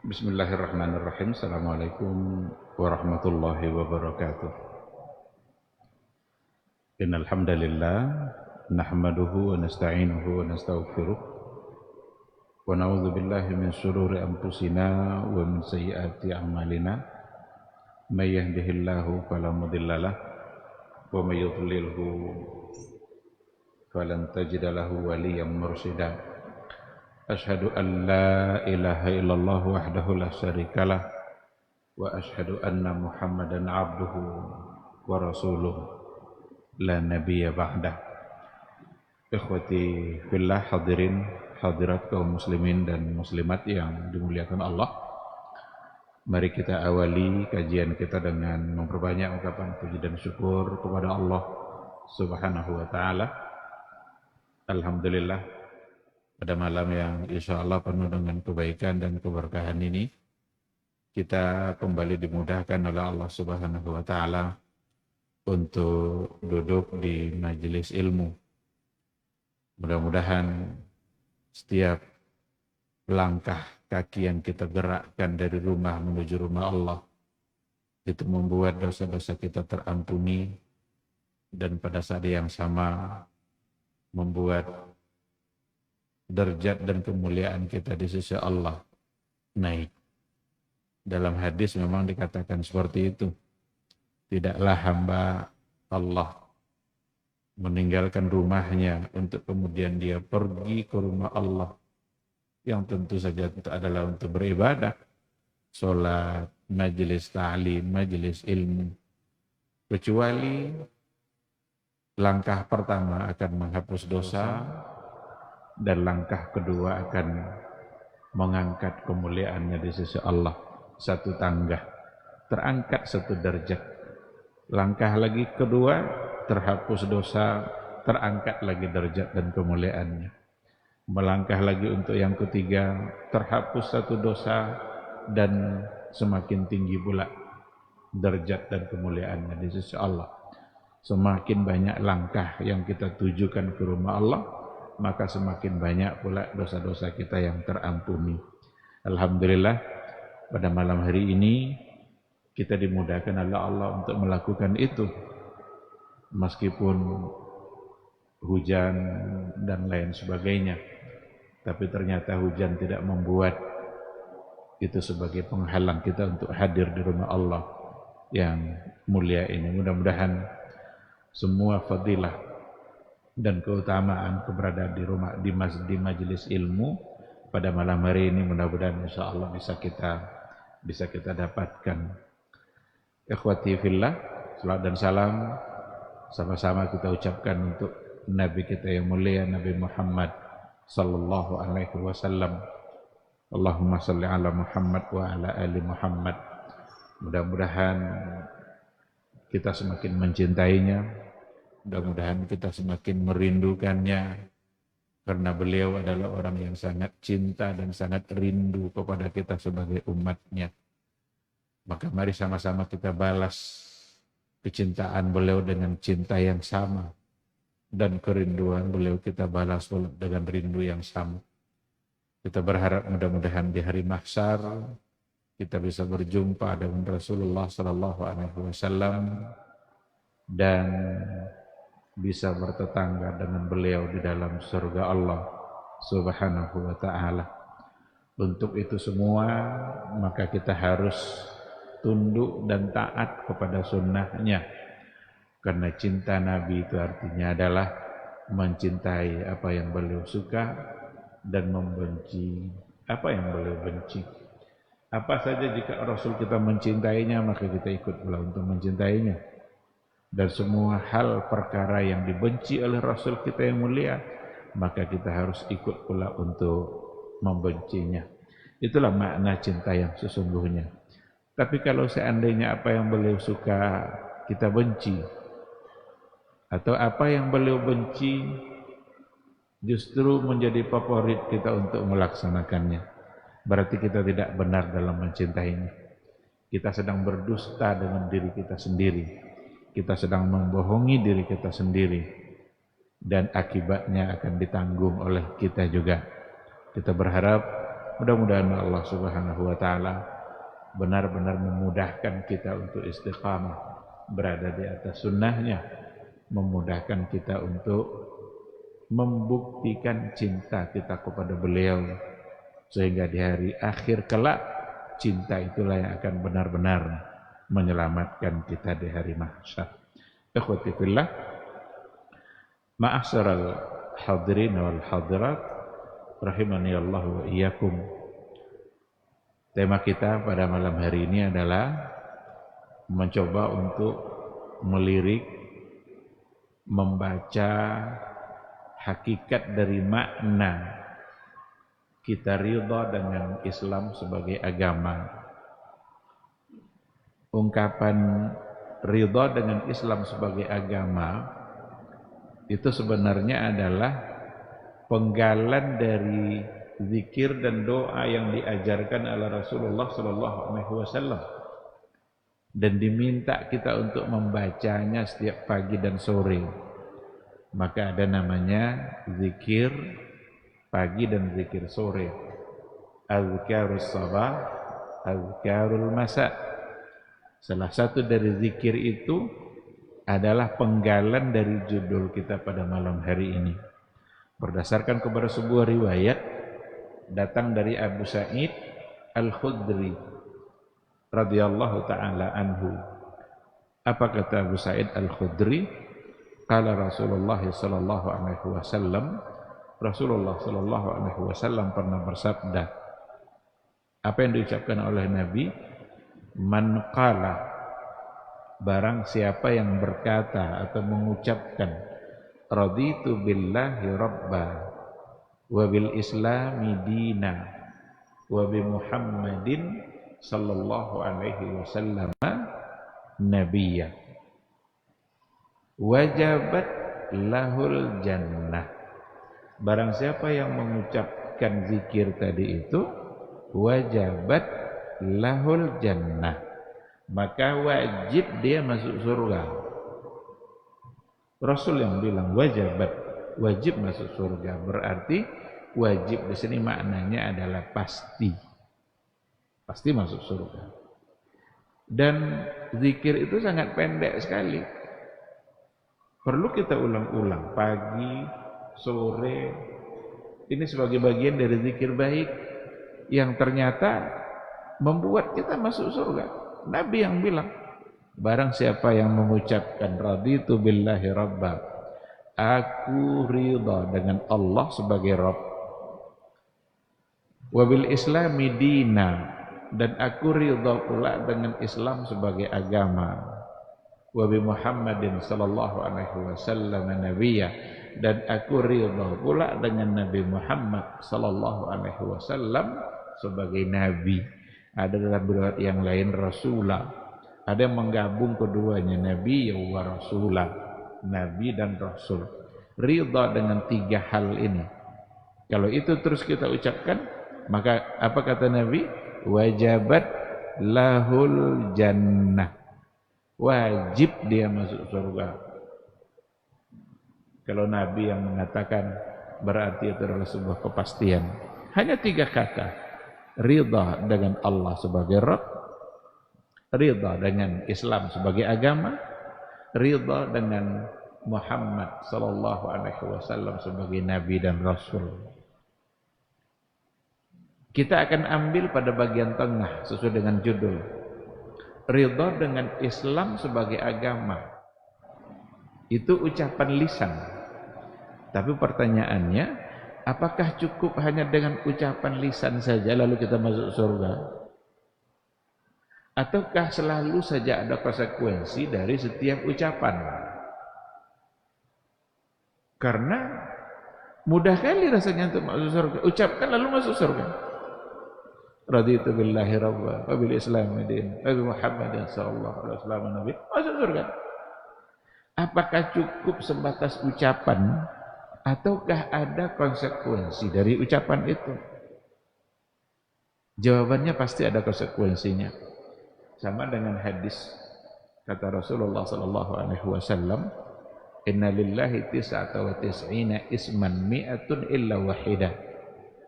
Bismillahirrahmanirrahim. Assalamualaikum warahmatullahi wabarakatuh. Innal hamdalillah nahmaduhu wa nasta'inuhu wa nastaghfiruh wa na'udzu billahi min shururi anfusina wa min sayyiati a'malina. May yahdihillahu fala mudhillalah wa may yudlilhu falan tajida lahu waliyyan mursyida. Asyhadu an la ilaha illallah wahdahu la syarikalah wa asyhadu anna Muhammadan abduhu wa rasuluh la nabiyya ba'dah. Ikhwati fillah, hadirin hadirat kaum muslimin dan muslimat yang dimuliakan Allah. Mari kita awali kajian kita dengan memperbanyak ungkapan puji dan syukur kepada Allah Subhanahu wa taala. Alhamdulillah, pada malam yang insyaallah penuh dengan kebaikan dan keberkahan ini, kita kembali dimudahkan oleh Allah Subhanahu wa taala untuk duduk di majelis ilmu. Mudah-mudahan setiap langkah kaki yang kita gerakkan dari rumah menuju rumah Allah itu membuat dosa-dosa kita terampuni, dan pada saat yang sama membuat derajat dan kemuliaan kita di sisi Allah naik. Dalam hadis memang dikatakan seperti itu. Tidaklah hamba Allah meninggalkan rumahnya untuk kemudian dia pergi ke rumah Allah, yang tentu saja itu adalah untuk beribadah, sholat, majelis ta'lim, majelis ilmu, kecuali langkah pertama akan menghapus dosa, dan langkah kedua akan mengangkat kemuliaannya di sisi Allah. Satu tangga, terangkat satu derajat. Langkah lagi kedua, terhapus dosa, terangkat lagi derajat dan kemuliaannya. Melangkah lagi untuk yang ketiga, terhapus satu dosa dan semakin tinggi pula derajat dan kemuliaannya di sisi Allah. Semakin banyak langkah yang kita tujukan ke rumah Allah, maka semakin banyak pula dosa-dosa kita yang terampuni. Alhamdulillah, pada malam hari ini kita dimudahkan oleh Allah untuk melakukan itu. Meskipun hujan dan lain sebagainya, tapi ternyata hujan tidak membuat itu sebagai penghalang kita untuk hadir di rumah Allah yang mulia ini. Mudah-mudahan semua fadilah dan keutamaan keberadaan di rumah di majelis ilmu pada malam hari ini mudah-mudahan insyaallah bisa kita dapatkan. Ikhwati fillah, salam dan salam sama-sama kita ucapkan untuk Nabi kita yang mulia, Nabi Muhammad sallallahu alaihi wasallam. Allahumma salli ala Muhammad wa ala ali Muhammad. Mudah-mudahan kita semakin mencintainya, mudah-mudahan kita semakin merindukannya, karena beliau adalah orang yang sangat cinta dan sangat rindu kepada kita sebagai umatnya. Maka mari sama-sama kita balas kecintaan beliau dengan cinta yang sama, dan kerinduan beliau kita balas dengan rindu yang sama. Kita berharap mudah-mudahan di hari mahsyar kita bisa berjumpa dengan Rasulullah sallallahu alaihi wasallam dan bisa bertetangga dengan beliau di dalam surga Allah Subhanahu wa ta'ala. Untuk itu semua maka kita harus tunduk dan taat kepada sunnahnya, karena cinta Nabi itu artinya adalah mencintai apa yang beliau suka dan membenci apa yang beliau benci. Apa saja jika Rasul kita mencintainya, maka kita ikut pula untuk mencintainya. Dan semua hal perkara yang dibenci oleh Rasul kita yang mulia, maka kita harus ikut pula untuk membencinya. Itulah makna cinta yang sesungguhnya. Tapi kalau seandainya apa yang beliau suka kita benci, atau apa yang beliau benci justru menjadi favorit kita untuk melaksanakannya, berarti kita tidak benar dalam mencintainya. Kita sedang berdusta dengan diri kita sendiri. Kita sedang membohongi diri kita sendiri, dan akibatnya akan ditanggung oleh kita juga. Kita berharap Mudah-mudahan Allah Subhanahu wa taala benar-benar memudahkan kita untuk istiqamah berada di atas sunnahnya, memudahkan kita untuk membuktikan cinta kita kepada beliau, sehingga di hari akhir kelak cinta itulah yang akan benar-benar menyelamatkan kita di hari mahsyar. Ikhwati fillah, ma'asyiral hadirin wal hadirat rahimani Allah wa iyyakum. Tema kita pada malam hari ini adalah mencoba untuk melirik, membaca hakikat dari makna kita ridha dengan Islam sebagai agama. Ungkapan ridha dengan Islam sebagai agama itu sebenarnya adalah penggalan dari zikir dan doa yang diajarkan oleh Rasulullah SAW dan diminta kita untuk membacanya setiap pagi dan sore. Maka ada namanya zikir pagi dan zikir sore, azkarus sabah, azkarul masa. Salah satu dari zikir itu adalah penggalan dari judul kita pada malam hari ini. Berdasarkan kepada sebuah riwayat datang dari Abu Sa'id Al-Khudri radhiyallahu taala anhu. Apa kata Abu Sa'id Al-Khudri? Qala Rasulullah sallallahu alaihi wasallam, Rasulullah sallallahu alaihi wasallam pernah bersabda. Apa yang diucapkan oleh Nabi? Man qala, barang siapa yang berkata atau mengucapkan raditu billahi rabba wa bil islami dina wa bi Muhammadin sallallahu alaihi wasallam nabiyya wajabat lahul jannah. Barang siapa yang mengucapkan zikir tadi itu, wajabat lahul jannah, maka wajib dia masuk surga. Rasul yang bilang wajabat, wajib masuk surga, berarti wajib di sini maknanya adalah pasti, pasti masuk surga. Dan zikir itu sangat pendek sekali, perlu kita ulang-ulang pagi, sore. Ini sebagai bagian dari zikir baik yang ternyata membuat kita masuk surga. Nabi yang bilang, barang siapa yang mengucapkan raditu billahi rabba, aku ridha dengan Allah sebagai Rabb, wa bil islami dina, dan aku ridha pula dengan Islam sebagai agama, wa bi Muhammadin sallallahu alaihi wasallam nabiyya, dan aku ridha pula dengan Nabi Muhammad sallallahu alaihi wasallam sebagai nabi. Ada dalam riwayat yang lain rasulah. Ada yang menggabung keduanya, nabi wa rasulah, nabi dan rasul. Ridha dengan tiga hal ini. Kalau itu terus kita ucapkan, maka apa kata Nabi? Wajabat lahul jannah. Wajib dia masuk surga. Kalau Nabi yang mengatakan, berarti itu adalah sebuah kepastian. Hanya tiga kata. Ridha dengan Allah sebagai Rabb, ridha dengan Islam sebagai agama, ridha dengan Muhammad sallallahu alaihi wasallam sebagai nabi dan rasul. Kita akan ambil pada bagian tengah sesuai dengan judul. Ridha dengan Islam sebagai agama. Itu ucapan lisan. Tapi pertanyaannya, apakah cukup hanya dengan ucapan lisan saja lalu kita masuk surga? Ataukah selalu saja ada konsekuensi dari setiap ucapan? Karena mudah kali rasanya untuk masuk surga. Ucapkan lalu masuk surga. Raditu billahi rabba wa bil islami din wa bi Muhammadin sallallahu alaihi wasallam nabi. Masuk surga. Apakah cukup sebatas ucapan? Ataukah ada konsekuensi dari ucapan itu? Jawabannya pasti ada konsekuensinya. Sama dengan hadis kata Rasulullah sallallahu alaihi wasallam, "Inna lillahi tis'ata wa tis'ina isman mi'atun illa wahidah."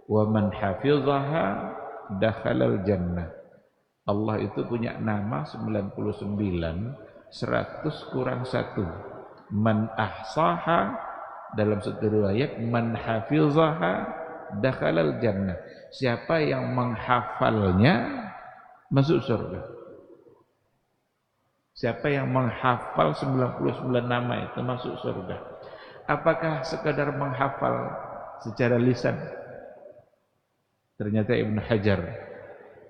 Wa man hafizaha dakhalal jannah. Allah itu punya nama 99, 100 kurang 1. Man ahsaha, dalam satu riwayat, man hafizaha dakhalal jannah. Siapa yang menghafalnya masuk surga. Siapa yang menghafal 99 nama itu masuk surga. Apakah sekadar menghafal secara lisan? Ternyata Ibnu Hajar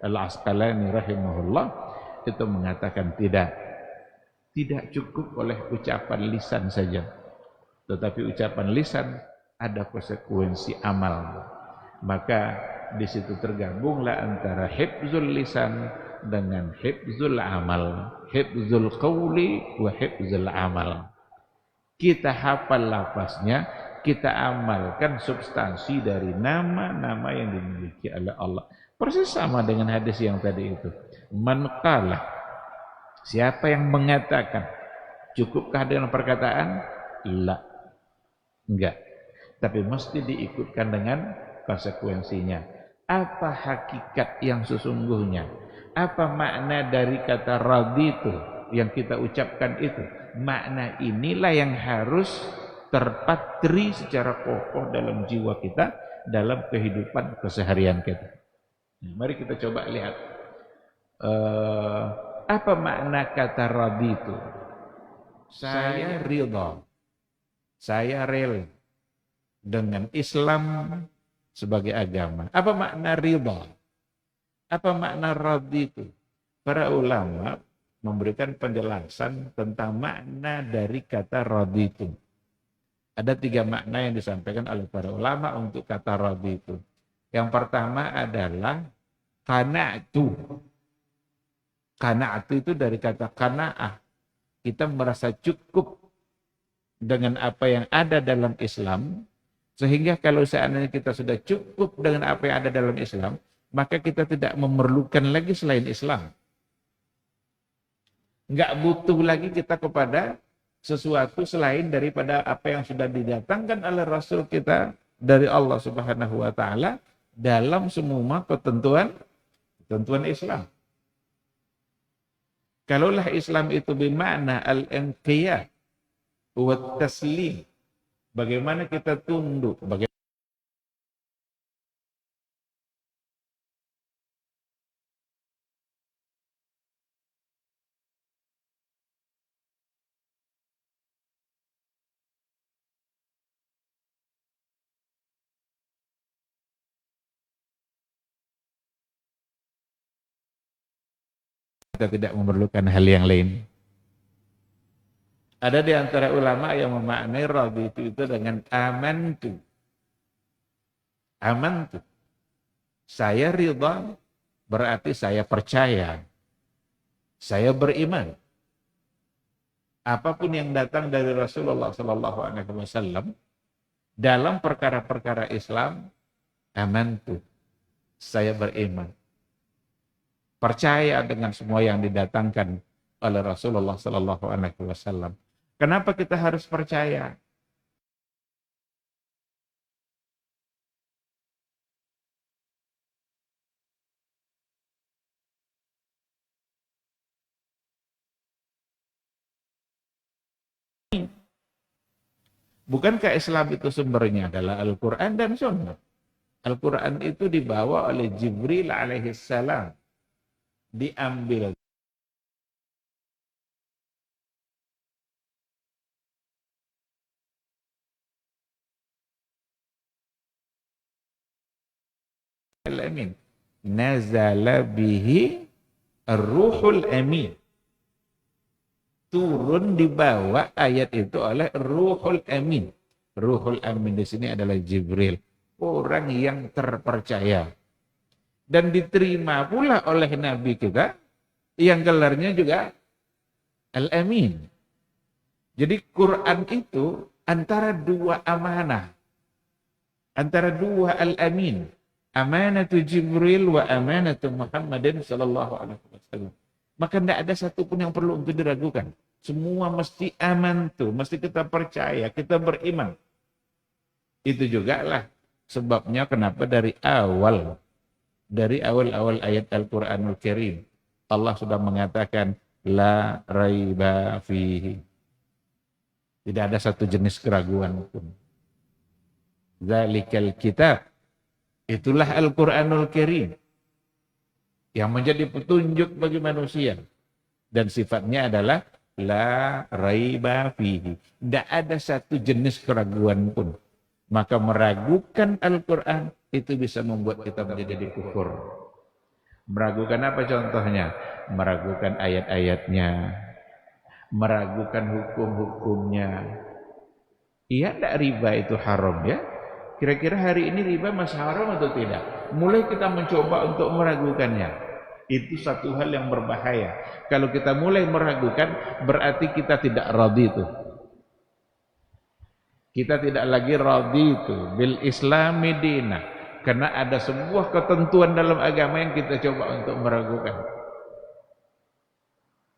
Al-Asqalani rahimahullah itu mengatakan tidak. Tidak cukup oleh ucapan lisan saja. Tetapi ucapan lisan ada konsekuensi amal. Maka di situ tergabunglah antara hifzul lisan dengan hifzul amal. Hifzul qawli wa hifzul amal. Kita hafal lafaznya, kita amalkan substansi dari nama-nama yang dimiliki oleh Allah. Persis sama dengan hadis yang tadi itu. Man qala, siapa yang mengatakan, cukupkah dengan perkataan? La, enggak. Tapi mesti diikutkan dengan konsekuensinya. Apa hakikat yang sesungguhnya? Apa makna dari kata raditu yang kita ucapkan itu? Makna inilah yang harus terpatri secara kokoh dalam jiwa kita, dalam kehidupan keseharian kita. Nah, mari kita coba lihat apa makna kata raditu. Saya ridha, saya rela dengan Islam sebagai agama. Apa makna ridha? Apa makna raditu? Para ulama memberikan penjelasan tentang makna dari kata raditu. Ada 3 makna yang disampaikan oleh para ulama untuk kata raditu. Yang pertama adalah qana'tu. Qana'tu itu dari kata qana'ah. Kita merasa cukup dengan apa yang ada dalam Islam, sehingga kalau seandainya kita sudah cukup dengan apa yang ada dalam Islam, maka kita tidak memerlukan lagi selain Islam. Enggak butuh lagi kita kepada sesuatu selain daripada apa yang sudah didatangkan oleh Rasul kita dari Allah Subhanahu wa taala dalam semua ketentuan Islam. Kalaulah Islam itu bermakna al-inqiyad wa taslim, bagaimana kita tunduk, bagaimana kita tidak memerlukan hal yang lain. Ada di antara ulama yang memaknai raditu itu dengan amantu. Amantu. Saya ridha berarti saya percaya. Saya beriman. Apapun yang datang dari Rasulullah sallallahu alaihi wasallam dalam perkara-perkara Islam, amantu. Saya beriman. Percaya dengan semua yang didatangkan oleh Rasulullah sallallahu alaihi wasallam. Kenapa kita harus percaya? Bukankah Islam itu sumbernya adalah Al-Quran dan Sunnah? Al-Quran itu dibawa oleh Jibril alaihissalam. Diambil Al-Amin. Nazala bihi ar-ruhul amin. Turun di bawah ayat itu oleh Ruhul Amin. Ruhul Amin di sini adalah Jibril, orang yang terpercaya. Dan diterima pula oleh Nabi kita yang gelarnya juga Al-Amin. Jadi Quran itu antara 2 amanah. Antara 2 Al-Amin. Amanatu Jibril wa amanatu Muhammadin sallallahu alaihi wasallam. Maka tidak ada satupun yang perlu untuk diragukan. Semua mesti aman tuh, mesti kita percaya, kita beriman. Itu juga lah Sebabnya kenapa dari awal ayat Al-Quranul Karim Allah sudah mengatakan la raiba fihi. Tidak ada satu jenis keraguan pun. Zalikal kitab, itulah Al-Quranul Karim yang menjadi petunjuk bagi manusia dan sifatnya adalah la raiba fihi. Tidak ada satu jenis keraguan pun. Maka meragukan Al-Quran itu bisa membuat kita menjadi kufur. Meragukan apa contohnya? Meragukan ayat-ayatnya, meragukan hukum-hukumnya. Iya, tidak riba itu haram ya? Kira-kira hari ini riba masih haram atau tidak? Mulai kita mencoba untuk meragukannya. Itu satu hal yang berbahaya. Kalau kita mulai meragukan, berarti kita tidak radhi itu. Kita tidak lagi radhi itu bil islami dina. Karena ada sebuah ketentuan dalam agama yang kita coba untuk meragukan.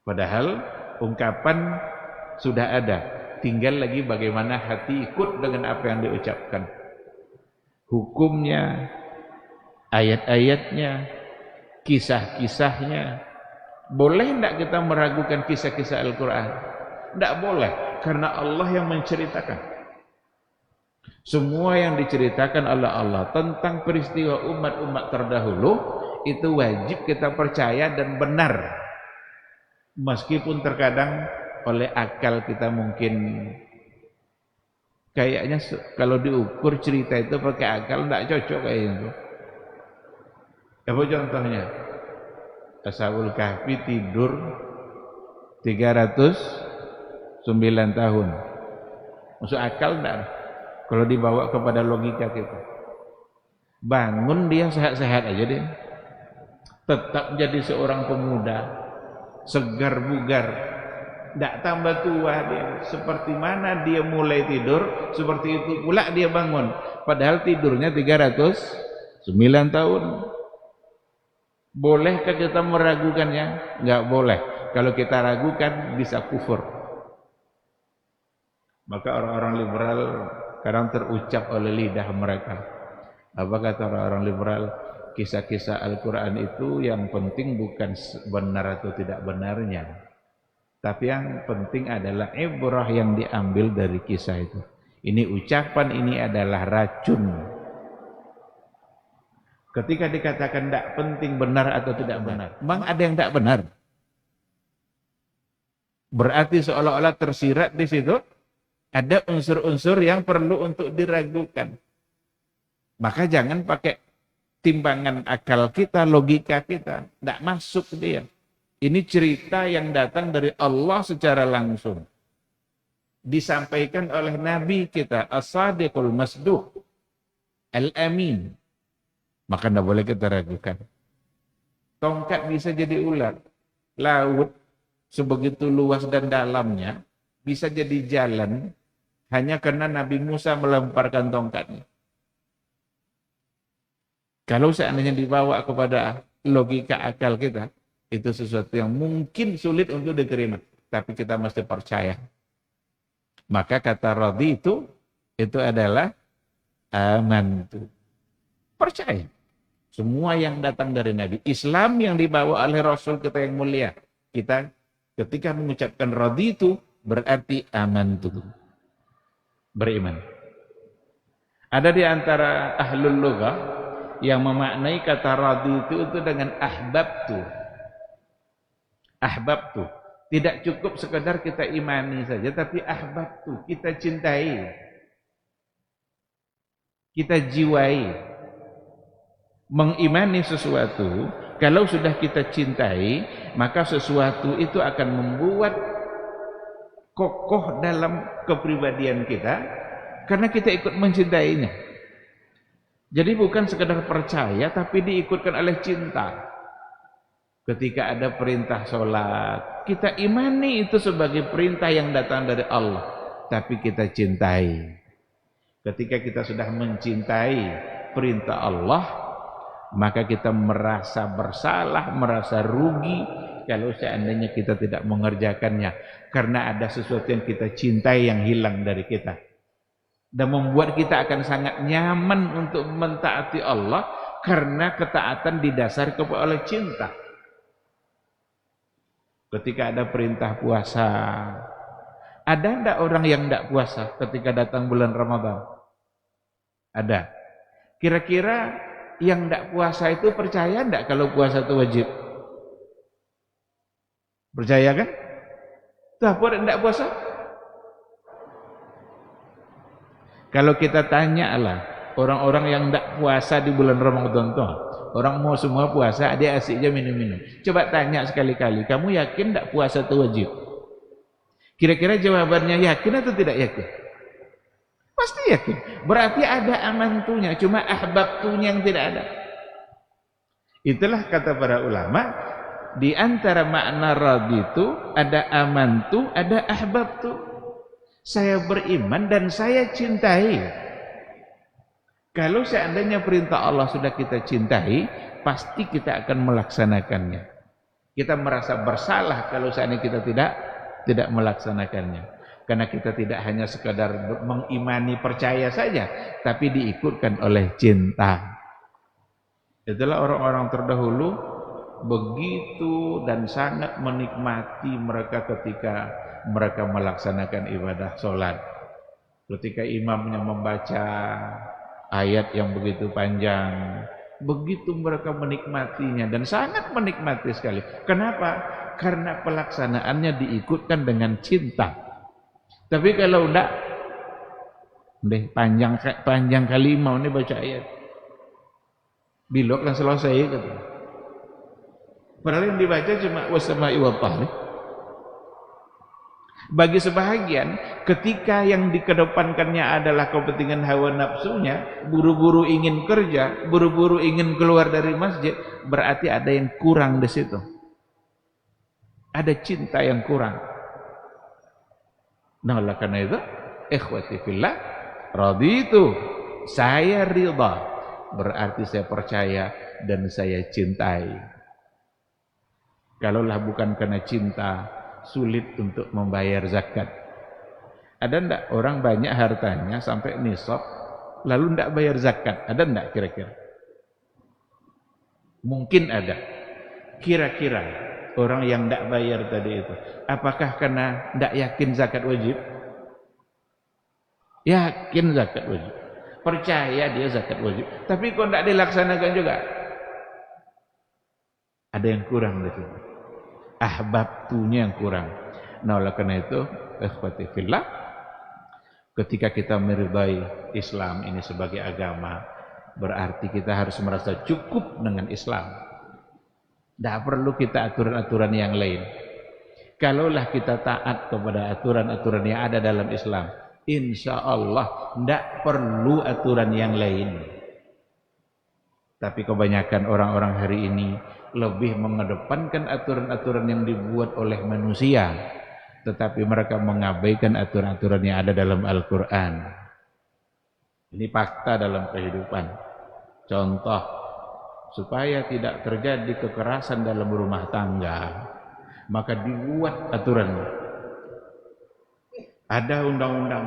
Padahal ungkapan sudah ada, tinggal lagi bagaimana hati ikut dengan apa yang diucapkan. Hukumnya, ayat-ayatnya, kisah-kisahnya. Boleh tidak kita meragukan kisah-kisah Al-Quran? Tidak boleh, karena Allah yang menceritakan. Semua yang diceritakan oleh Allah tentang peristiwa umat-umat terdahulu itu wajib kita percaya dan benar. Meskipun terkadang oleh akal kita mungkin kayaknya kalau diukur cerita itu pakai akal tidak cocok kayaknya itu. Apa contohnya? Ashabul Kahfi tidur 309 tahun. Masuk akal tidak? Kalau dibawa kepada logika kita. Bangun dia sehat-sehat aja dia. Tetap jadi seorang pemuda. Segar bugar, tidak tambah tua dia. Seperti mana dia mulai tidur, seperti itu pula dia bangun. Padahal tidurnya 309 tahun. Bolehkah kita meragukannya? Enggak boleh. Kalau kita ragukan bisa kufur. Maka orang-orang liberal kadang terucap oleh lidah mereka. Apa kata orang-orang liberal? Kisah-kisah Al-Quran itu yang penting bukan benar atau tidak benarnya, tapi yang penting adalah ibrah yang diambil dari kisah itu. Ini ucapan ini adalah racun. Ketika dikatakan tidak penting benar atau tidak benar, memang ada yang tidak benar. Berarti seolah-olah tersirat di situ ada unsur-unsur yang perlu untuk diragukan. Maka jangan pakai timbangan akal kita, logika kita, tidak masuk dia. Ini cerita yang datang dari Allah secara langsung. Disampaikan oleh Nabi kita, As-Sadiqul Masduq, Al-Amin. Maka tidak boleh kita ragukan. Tongkat bisa jadi ular. Laut sebegitu luas dan dalamnya bisa jadi jalan hanya karena Nabi Musa melemparkan tongkatnya. Kalau seandainya dibawa kepada logika akal kita, itu sesuatu yang mungkin sulit untuk diterima. Tapi kita mesti percaya. Maka kata radhi itu adalah amantu. Percaya. Semua yang datang dari Nabi. Islam yang dibawa oleh Rasul kita yang mulia. Kita ketika mengucapkan radhi itu berarti amantu. Beriman. Ada di antara ahlul lughah yang memaknai kata radhi itu dengan ahbabtu. Ahbabtu. Tidak cukup sekedar kita imani saja, tapi ahbabtu. Kita cintai. Kita jiwai. Mengimani sesuatu, kalau sudah kita cintai, maka sesuatu itu akan membuat kokoh dalam kepribadian kita, karena kita ikut mencintainya. Jadi bukan sekedar percaya, tapi diikutkan oleh cinta. Ketika ada perintah sholat, kita imani itu sebagai perintah yang datang dari Allah. Tapi kita cintai. Ketika kita sudah mencintai perintah Allah, maka kita merasa bersalah, merasa rugi kalau seandainya kita tidak mengerjakannya. Karena ada sesuatu yang kita cintai yang hilang dari kita. dan membuat kita akan sangat nyaman untuk mentaati Allah karena ketaatan didasari oleh cinta. Ketika ada perintah puasa, ada enggak orang yang enggak puasa ketika datang bulan Ramadan? Ada. Kira-kira yang enggak puasa itu percaya enggak kalau puasa itu wajib? Percaya kan? Tuh, apa enggak puasa? Kalau kita tanya lah, orang-orang yang enggak puasa di bulan Ramadan tuh, orang mau semua puasa, dia asik aja minum-minum. Coba tanya sekali-kali, kamu yakin enggak puasa itu wajib? Kira-kira jawabannya yakin atau tidak yakin? Pasti yakin. Berarti ada amantunya, cuma ahbabtunya yang tidak ada. Itulah kata para ulama, di antara makna raditu ada amantu, ada ahbabtu. Saya beriman dan saya cintai. Kalau seandainya perintah Allah sudah kita cintai, pasti kita akan melaksanakannya. Kita merasa bersalah kalau seandainya kita tidak melaksanakannya. Karena kita tidak hanya sekadar mengimani percaya saja, tapi diikutkan oleh cinta. Itulah orang-orang terdahulu begitu dan sangat menikmati mereka ketika mereka melaksanakan ibadah sholat. Ketika imamnya membaca ayat yang begitu panjang, begitu mereka menikmatinya dan sangat menikmati sekali. Kenapa? Karena pelaksanaannya diikutkan dengan cinta. Tapi kalau enggak, panjang kali mau ini baca ayat, bilok dan selesai gitu. Padahal yang dibaca cuma wasama'i wa tahri. Bagi sebahagian, ketika yang dikedepankannya adalah kepentingan hawa nafsunya, buru-buru ingin kerja, buru-buru ingin keluar dari masjid, berarti ada yang kurang di situ. Ada cinta yang kurang. Nah, oleh karena itu, ikhwati fillah, raditu, saya ridha, berarti saya percaya dan saya cintai. Kalaulah bukan karena cinta, sulit untuk membayar zakat. Ada enggak orang banyak hartanya sampai nisab lalu enggak bayar zakat? Ada enggak kira-kira? Mungkin ada. Kira-kira orang yang enggak bayar tadi itu, apakah karena enggak yakin zakat wajib? Yakin zakat wajib. Percaya dia zakat wajib, tapi kok enggak dilaksanakan juga? Ada yang kurang di situ. Ahbabtunya yang kurang. Nah, oleh karena itu, ikhwati fillah, ketika kita meridai Islam ini sebagai agama, berarti kita harus merasa cukup dengan Islam. Tidak perlu kita aturan-aturan yang lain. Kalaulah kita taat kepada aturan-aturan yang ada dalam Islam, insya Allah tidak perlu aturan yang lain. Tapi kebanyakan orang-orang hari ini lebih mengedepankan aturan-aturan yang dibuat oleh manusia, tetapi mereka mengabaikan aturan-aturan yang ada dalam Al-Quran. Ini fakta dalam kehidupan. Contoh, supaya tidak terjadi kekerasan dalam rumah tangga, maka dibuat aturan. Ada undang-undang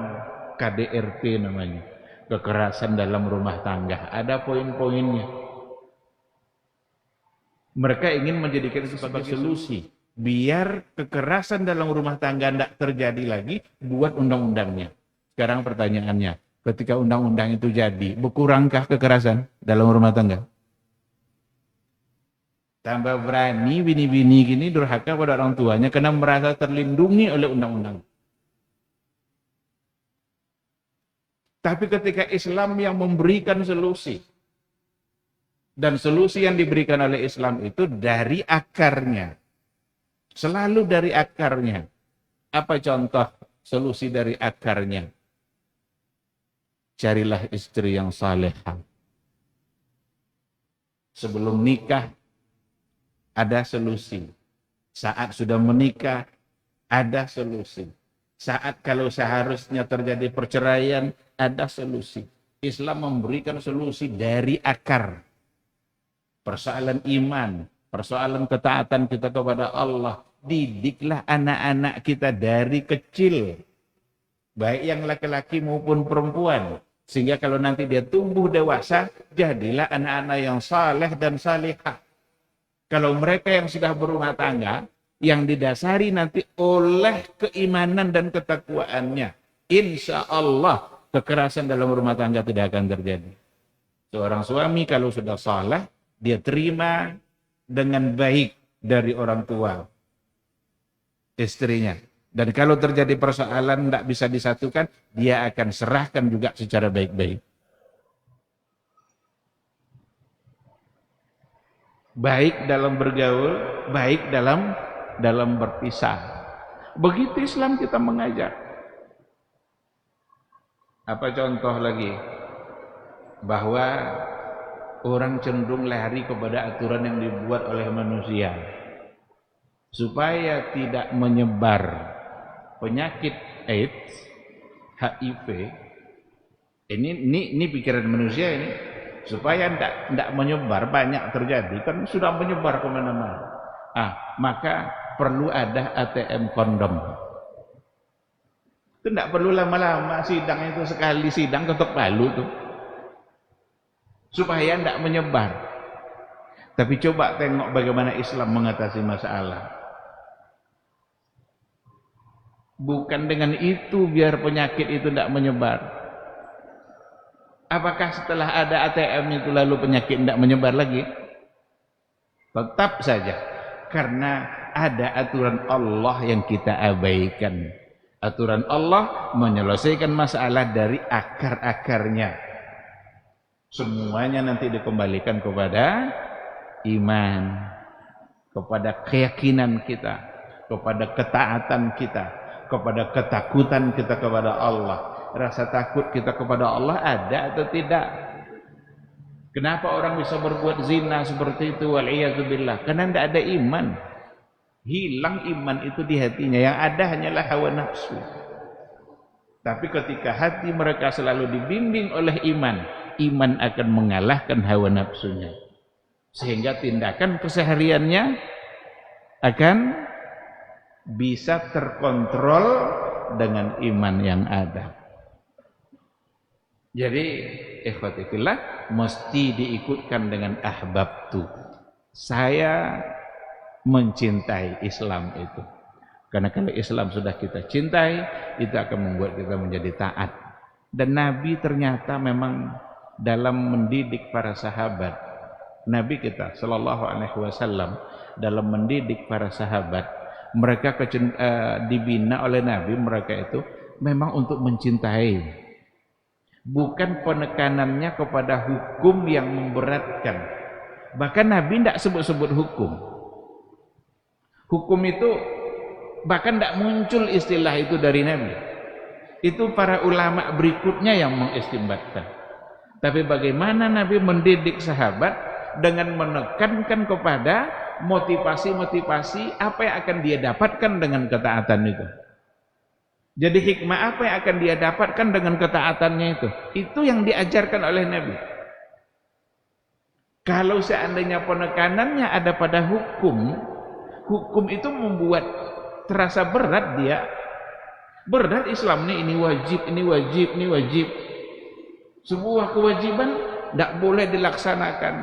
KDRT namanya, kekerasan dalam rumah tangga. Ada poin-poinnya. Mereka ingin menjadikan itu sebagai solusi. Biar kekerasan dalam rumah tangga tidak terjadi lagi, buat undang-undangnya. Sekarang pertanyaannya, ketika undang-undang itu jadi, berkurangkah kekerasan dalam rumah tangga? Tambah berani bini-bini gini durhaka pada orang tuanya karena merasa terlindungi oleh undang-undang. Tapi ketika Islam yang memberikan solusi, dan solusi yang diberikan oleh Islam itu dari akarnya. Selalu dari akarnya. Apa contoh solusi dari akarnya? Carilah istri yang salehah. Sebelum nikah ada solusi. Saat sudah menikah ada solusi. Saat kalau seharusnya terjadi perceraian ada solusi. Islam memberikan solusi dari akar. Persoalan iman, persoalan ketaatan kita kepada Allah, didiklah anak-anak kita dari kecil. baik yang laki-laki maupun perempuan. Sehingga kalau nanti dia tumbuh dewasa, jadilah anak-anak yang saleh dan salihah. Kalau mereka yang sudah berumah tangga, yang didasari nanti oleh keimanan dan ketakwaannya, insya Allah kekerasan dalam rumah tangga tidak akan terjadi. Seorang suami kalau sudah saleh, dia terima dengan baik dari orang tua istrinya. Dan kalau terjadi persoalan tidak bisa disatukan, dia akan serahkan juga secara baik-baik. Baik dalam bergaul, baik dalam berpisah. Begitu Islam kita mengajar. Apa contoh lagi? Bahwa orang cenderung lari kepada aturan yang dibuat oleh manusia supaya tidak menyebar penyakit AIDS, HIV. Ini pikiran manusia ini, supaya tidak menyebar, banyak terjadi, kan sudah menyebar kemana-mana. Maka perlu ada ATM kondom. Itu tidak perlu lama-lama sidang, itu sekali sidang ketok palu tuh, supaya tidak menyebar. Tapi coba tengok bagaimana Islam mengatasi masalah. Bukan dengan itu biar penyakit itu tidak menyebar. Apakah setelah ada ATM itu lalu penyakit tidak menyebar lagi? Tetap saja, karena ada aturan Allah yang kita abaikan. Aturan Allah menyelesaikan masalah dari akar-akarnya. Semuanya nanti dikembalikan kepada iman, kepada keyakinan kita, kepada ketaatan kita, kepada ketakutan kita kepada Allah. Rasa takut kita kepada Allah ada atau tidak? Kenapa orang bisa berbuat zina seperti itu? Wal'iyadzubillah. Karena tidak ada iman. Hilang iman itu di hatinya. Yang ada hanyalah hawa nafsu. Tapi ketika hati mereka selalu dibimbing oleh iman, iman akan mengalahkan hawa nafsunya. Sehingga tindakan kesehariannya akan bisa terkontrol dengan iman yang ada. Jadi ikhwati fillah, mesti diikutkan dengan ahbabtu. Saya mencintai Islam itu. Karena kalau Islam sudah kita cintai, itu akan membuat kita menjadi taat. Dan Nabi ternyata memang dalam mendidik para sahabat, Nabi kita sallallahu alaihi wasallam dalam mendidik para sahabat, mereka dibina oleh Nabi, mereka itu memang untuk mencintai. Bukan penekanannya kepada hukum yang memberatkan. Bahkan Nabi tidak sebut-sebut hukum. Hukum itu bahkan tidak muncul istilah itu dari Nabi. Itu para ulama berikutnya yang mengistimbatkan. Tapi bagaimana Nabi mendidik sahabat dengan menekankan kepada motivasi-motivasi apa yang akan dia dapatkan dengan ketaatan itu. Jadi hikmah apa yang akan dia dapatkan dengan ketaatannya itu? Itu yang diajarkan oleh Nabi. Kalau seandainya penekanannya ada pada hukum, hukum itu membuat terasa berat dia. Berat Islam ini wajib, ini wajib, ini wajib. Sebuah kewajiban tidak boleh dilaksanakan.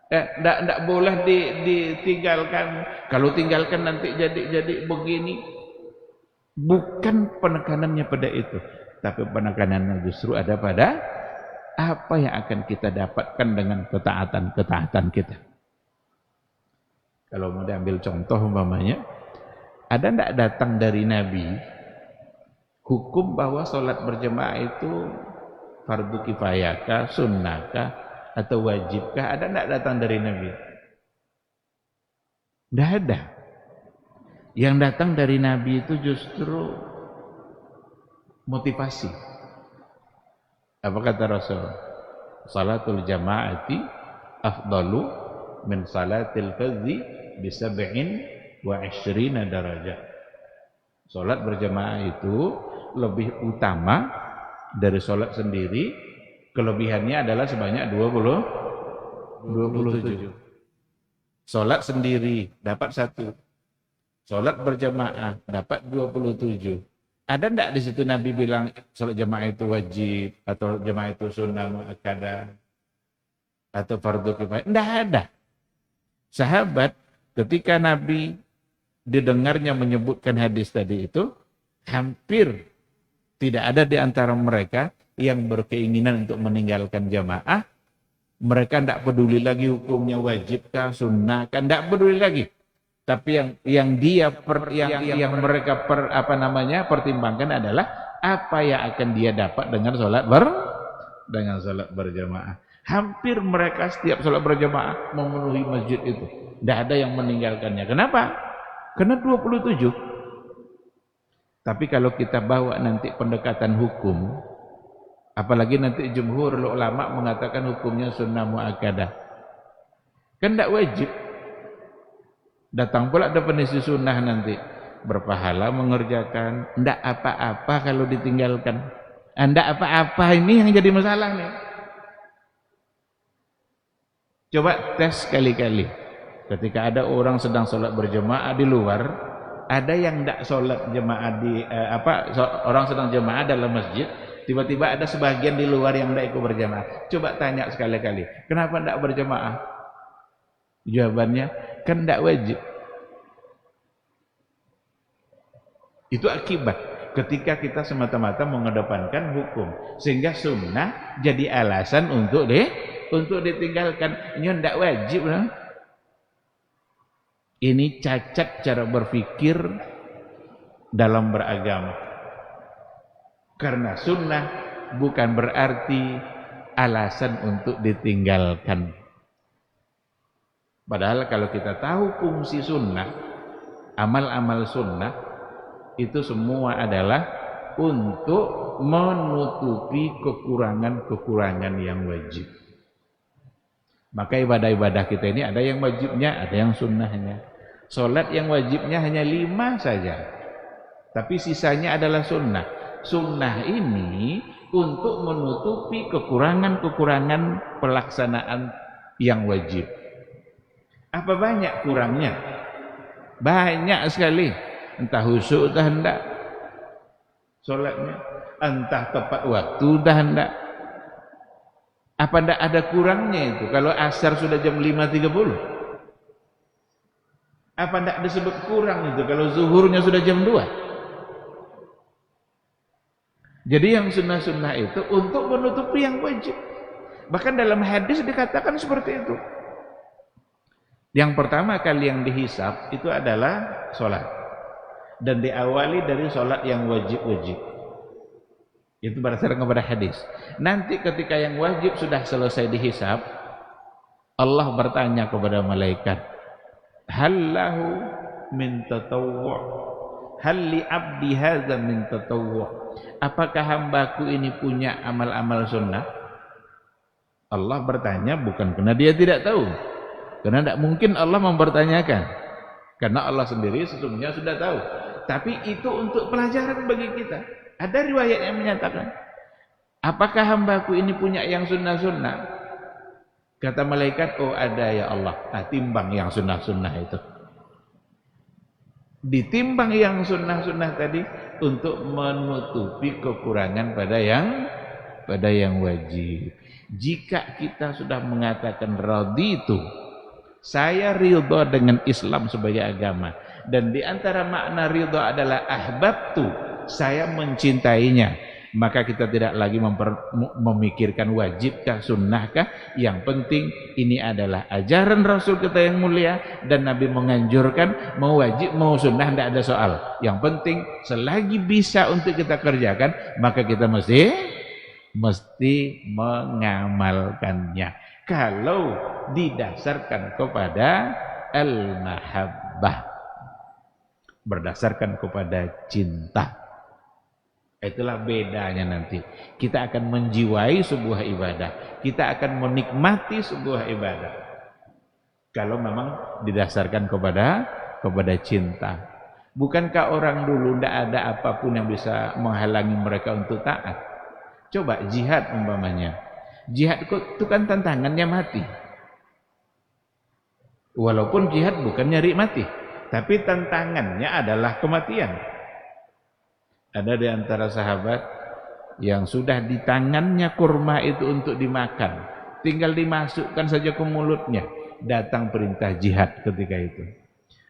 Tidak boleh ditinggalkan. Kalau tinggalkan nanti jadi begini. Bukan penekanannya pada itu, tapi penekanannya justru ada pada apa yang akan kita dapatkan dengan ketaatan kita. Kalau mau diambil contoh umpamanya, ada tidak datang dari Nabi hukum bahwa sholat berjemaah itu fardu kifayahkah, sunnahkah, atau wajibkah? Ada tidak datang dari Nabi? Tidak ada. Yang datang dari Nabi itu justru motivasi. Apa kata Rasul? Salatul jama'ati afdalu min salatil fadzi bi 27 darajah. Salat berjamaah itu lebih utama dari salat sendiri. Kelebihannya adalah sebanyak 27. Salat sendiri dapat 1. Salat berjamaah dapat 27. Ada enggak di situ Nabi bilang salat jamaah itu wajib atau jamaah itu sunnah muakkadah atau fardu kifayah? Enggak ada. Sahabat ketika Nabi didengarnya menyebutkan hadis tadi itu, hampir tidak ada di antara mereka yang berkeinginan untuk meninggalkan jamaah. Mereka tidak peduli lagi hukumnya wajibkah, sunnahkah, tidak peduli lagi. Tapi yang mereka pertimbangkan adalah apa yang akan dia dapat dengan sholat berjamaah. Hampir mereka setiap sholat berjamaah memenuhi masjid itu. Tidak ada yang meninggalkannya. Kenapa? Karena 27. Tapi kalau kita bawa nanti pendekatan hukum, apalagi nanti jumhur ulama mengatakan hukumnya sunnah muakkadah, kan tidak wajib. Datang pula definisi sunnah nanti, berpahala mengerjakan, tidak apa-apa kalau ditinggalkan. Tidak apa-apa, ini yang jadi masalah nih. Coba tes sekali-kali. Ketika ada orang sedang sholat berjemaah di luar, ada yang tidak sholat jemaah orang sedang jemaah dalam masjid, tiba-tiba ada sebagian di luar yang tidak ikut berjemaah. Coba tanya sekali-kali, kenapa tidak berjemaah? Jawabannya, kan tidak wajib. Itu akibat ketika kita semata-mata mengedepankan hukum, sehingga sunnah jadi alasan untuk ditinggalkan. Ini tidak wajib. Ini cacat cara berpikir dalam beragama. Karena sunnah bukan berarti alasan untuk ditinggalkan. Padahal kalau kita tahu fungsi sunnah, amal-amal sunnah itu semua adalah untuk menutupi kekurangan-kekurangan yang wajib. Maka ibadah-ibadah kita ini ada yang wajibnya, ada yang sunnahnya. Salat yang wajibnya hanya 5 saja, tapi sisanya adalah sunnah. Sunnah ini untuk menutupi kekurangan-kekurangan pelaksanaan yang wajib. Apa banyak kurangnya? Banyak sekali. Entah khusyuk entah hendak salatnya, entah tepat waktu entah hendak. Apa ndak ada kurangnya itu kalau asar sudah jam 5.30? Apa ndak disebut kurang itu kalau zuhurnya sudah jam 2? Jadi yang sunnah-sunnah itu untuk menutupi yang wajib. Bahkan dalam hadis dikatakan seperti itu. Yang pertama kali yang dihisab itu adalah sholat, dan diawali dari sholat yang wajib-wajib. Itu berdasarkan kepada hadis. Nanti ketika yang wajib sudah selesai dihisab, Allah bertanya kepada malaikat, hallahu min tatawwu', hal li abdi hadza min tatawwu'. Apakah hambaku ini punya amal-amal sunnah? Allah bertanya bukan karena dia tidak tahu, karena tidak mungkin Allah mempertanyakan, karena Allah sendiri sesungguhnya sudah tahu. Tapi itu untuk pelajaran bagi kita. Ada riwayat yang menyatakan, apakah hambaku ini punya yang sunnah-sunnah? Kata malaikat, oh ada ya Allah. Timbang yang sunnah-sunnah itu. Ditimbang yang sunnah-sunnah tadi untuk menutupi kekurangan pada yang wajib. Jika kita sudah mengatakan raditu, saya ridha dengan Islam sebagai agama, dan di antara makna ridha adalah ahbabtu, saya mencintainya, maka kita tidak lagi memikirkan wajibkah, sunnahkah. Yang penting ini adalah ajaran Rasul kita yang mulia, dan Nabi menganjurkan mau wajib mau sunnah tidak ada soal. Yang penting selagi bisa untuk kita kerjakan, maka kita mesti mengamalkannya. Kalau didasarkan kepada al-mahabbah, berdasarkan kepada cinta, itulah bedanya nanti. Kita akan menjiwai sebuah ibadah, kita akan menikmati sebuah ibadah kalau memang didasarkan kepada cinta. Bukankah orang dulu tidak ada apapun yang bisa menghalangi mereka untuk taat? Coba jihad umpamanya. Jihad itu kan tantangannya mati. Walaupun jihad bukan nyari mati, tapi tantangannya adalah kematian. Ada di antara sahabat yang sudah di tangannya kurma itu untuk dimakan, tinggal dimasukkan saja ke mulutnya, datang perintah jihad ketika itu.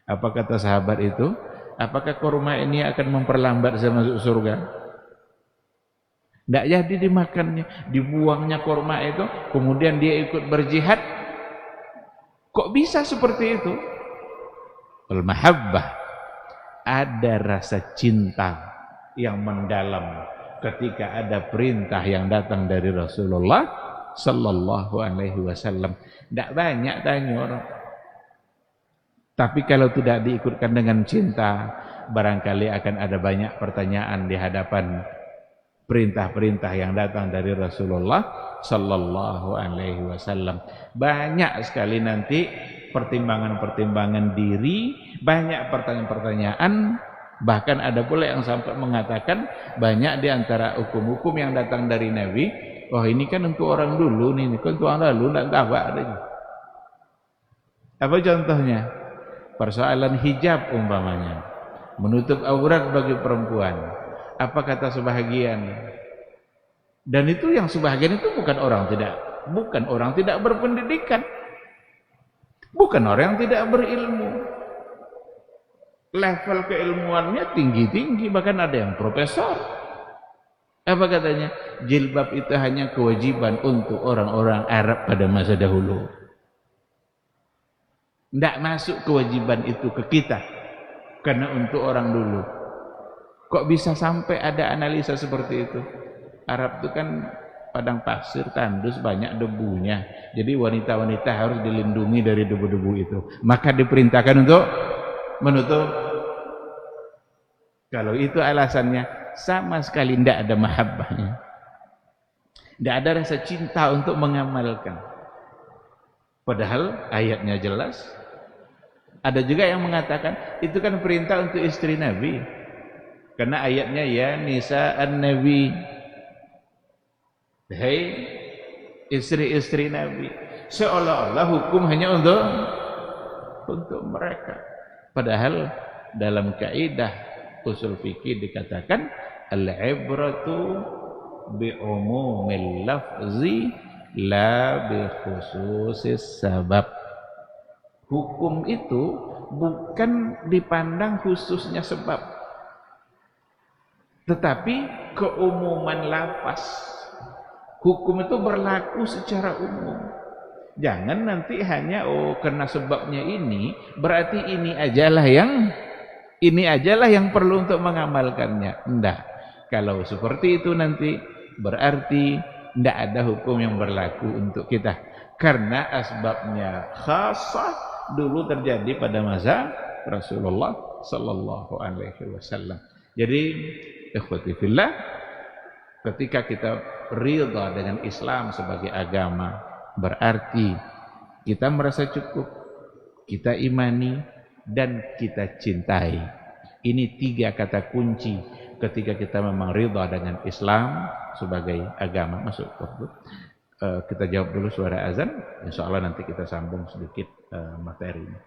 Apa kata sahabat itu? Apakah kurma ini akan memperlambat saya masuk surga? Tidak jadi dimakannya, dibuangnya kurma itu, kemudian dia ikut berjihad. Kok bisa seperti itu? Al-mahabbah, ada rasa cinta yang mendalam ketika ada perintah yang datang dari Rasulullah sallallahu alaihi wasallam. Tidak banyak tanya orang. Tapi kalau tidak diikutkan dengan cinta, barangkali akan ada banyak pertanyaan di hadapan perintah-perintah yang datang dari Rasulullah sallallahu alaihi wasallam. Banyak sekali nanti pertimbangan-pertimbangan diri, banyak pertanyaan-pertanyaan, bahkan ada pula yang sampai mengatakan banyak di antara hukum-hukum yang datang dari Nabi, wah ini kan untuk orang dulu nih, kan untuk orang lalu enggak tahu adanya. Apa contohnya? Persoalan hijab umpamanya, menutup aurat bagi perempuan. Apa kata sebahagian? Dan itu yang sebahagian itu bukan orang tidak berpendidikan, bukan orang yang tidak berilmu. Level keilmuannya tinggi-tinggi, bahkan ada yang profesor. Apa katanya? Jilbab itu hanya kewajiban untuk orang-orang Arab pada masa dahulu. Tidak masuk kewajiban itu ke kita, karena untuk orang dulu. Kok bisa sampai ada analisa seperti itu? Arab itu kan padang pasir, tandus, banyak debunya. Jadi wanita-wanita harus dilindungi dari debu-debu itu. Maka diperintahkan untuk menutup. Kalau itu alasannya, sama sekali tidak ada mahabbahnya. Tidak ada rasa cinta untuk mengamalkan. Padahal ayatnya jelas. Ada juga yang mengatakan itu kan perintah untuk istri Nabi, karena ayatnya ya nisa'an Nabi, hai istri-istri Nabi, seolah-olah hukum hanya untuk mereka. Padahal dalam kaidah usul fikih dikatakan al-ibratu bi umumil lafzi la bi khususis sabab. Hukum itu bukan dipandang khususnya sebab, tetapi keumuman lafaz. Hukum itu berlaku secara umum. Jangan nanti hanya karena sebabnya ini, berarti ini ajalah yang perlu untuk mengamalkannya. Enggak. Kalau seperti itu nanti berarti tidak ada hukum yang berlaku untuk kita, karena asbabnya khasah dulu terjadi pada masa Rasulullah sallallahu alaihi wasallam. Jadi ikhwati fillah, ketika kita ridha dengan Islam sebagai agama, berarti kita merasa cukup, kita imani, dan kita cintai. Ini 3 kata kunci ketika kita memang ridha dengan Islam sebagai agama. Masuk waktu. Kita jawab dulu suara azan, insyaallah nanti kita sambung sedikit materinya.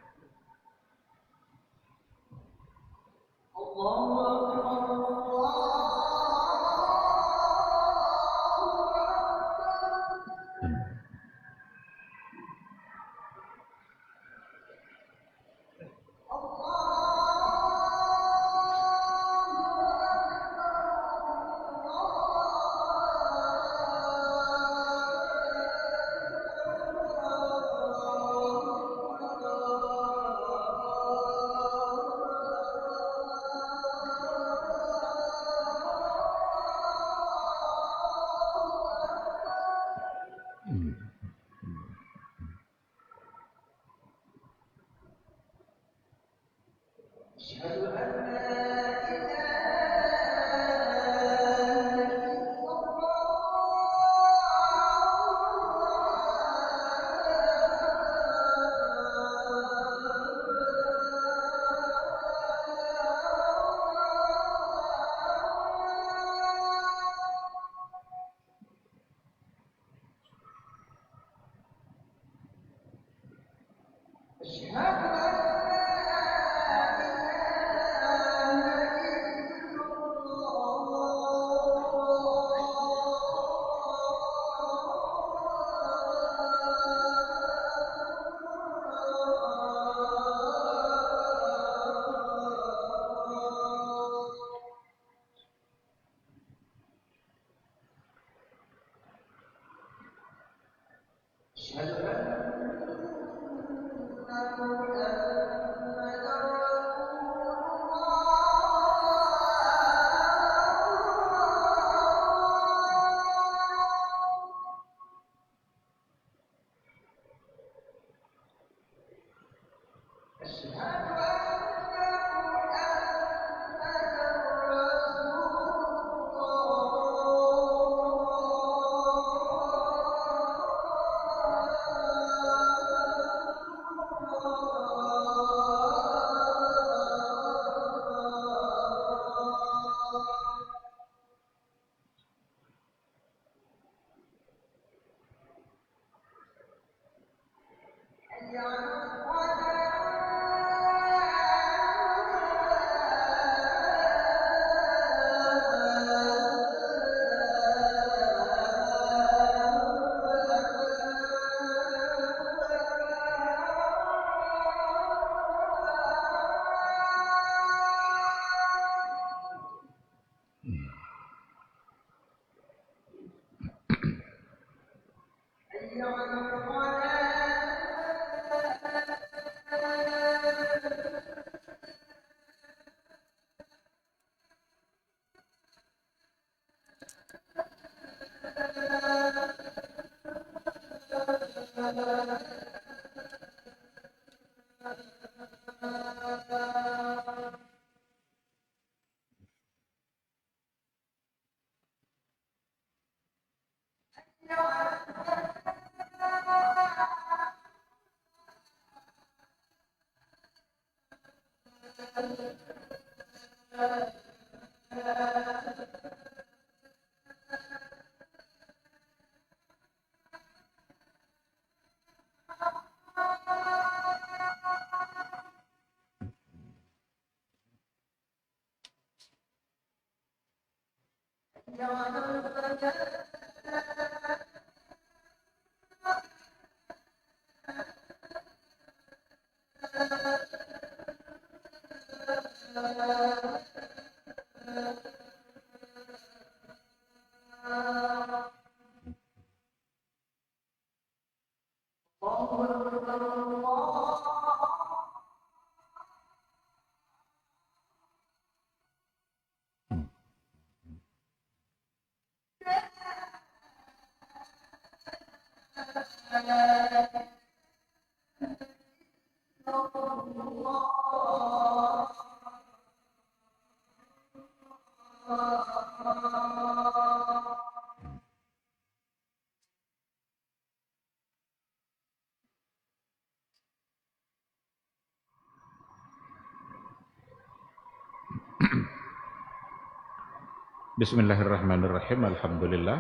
Bismillahirrahmanirrahim. Alhamdulillah.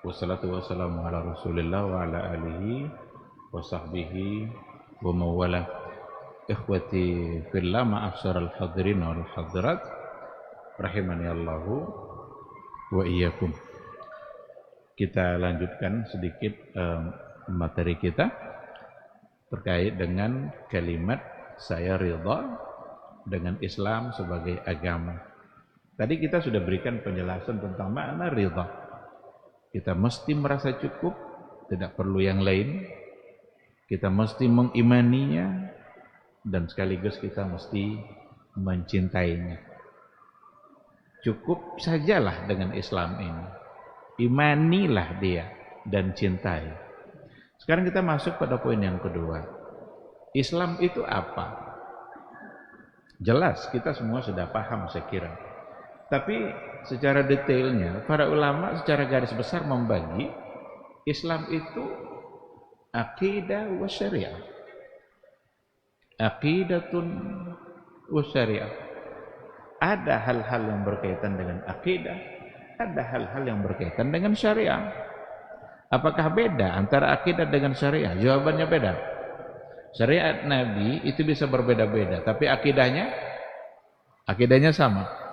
Wassalatu wassalamu ala Rasulillah wa ala alihi wa sahbihi wa mawala. Ikhwati fillah, ma'asyiral hadirin wal hadirat, rahimani Allahu wa iyyakum. Kita lanjutkan sedikit materi kita terkait dengan kalimat saya ridha dengan Islam sebagai agama. Tadi kita sudah berikan penjelasan tentang makna ridha. Kita mesti merasa cukup, tidak perlu yang lain. Kita mesti mengimaninya dan sekaligus kita mesti mencintainya. Cukup sajalah dengan Islam ini. Imanilah dia dan cintai. Sekarang kita masuk pada poin yang kedua. Islam itu apa? Jelas kita semua sudah paham saya kira. Tapi secara detailnya, para ulama secara garis besar membagi Islam itu akidah wa syariah. Aqidatun wa syariah. Ada hal-hal yang berkaitan dengan akidah, ada hal-hal yang berkaitan dengan syariah. Apakah beda antara akidah dengan syariah? Jawabannya beda. Syariat Nabi itu bisa berbeda-beda, tapi akidahnya sama.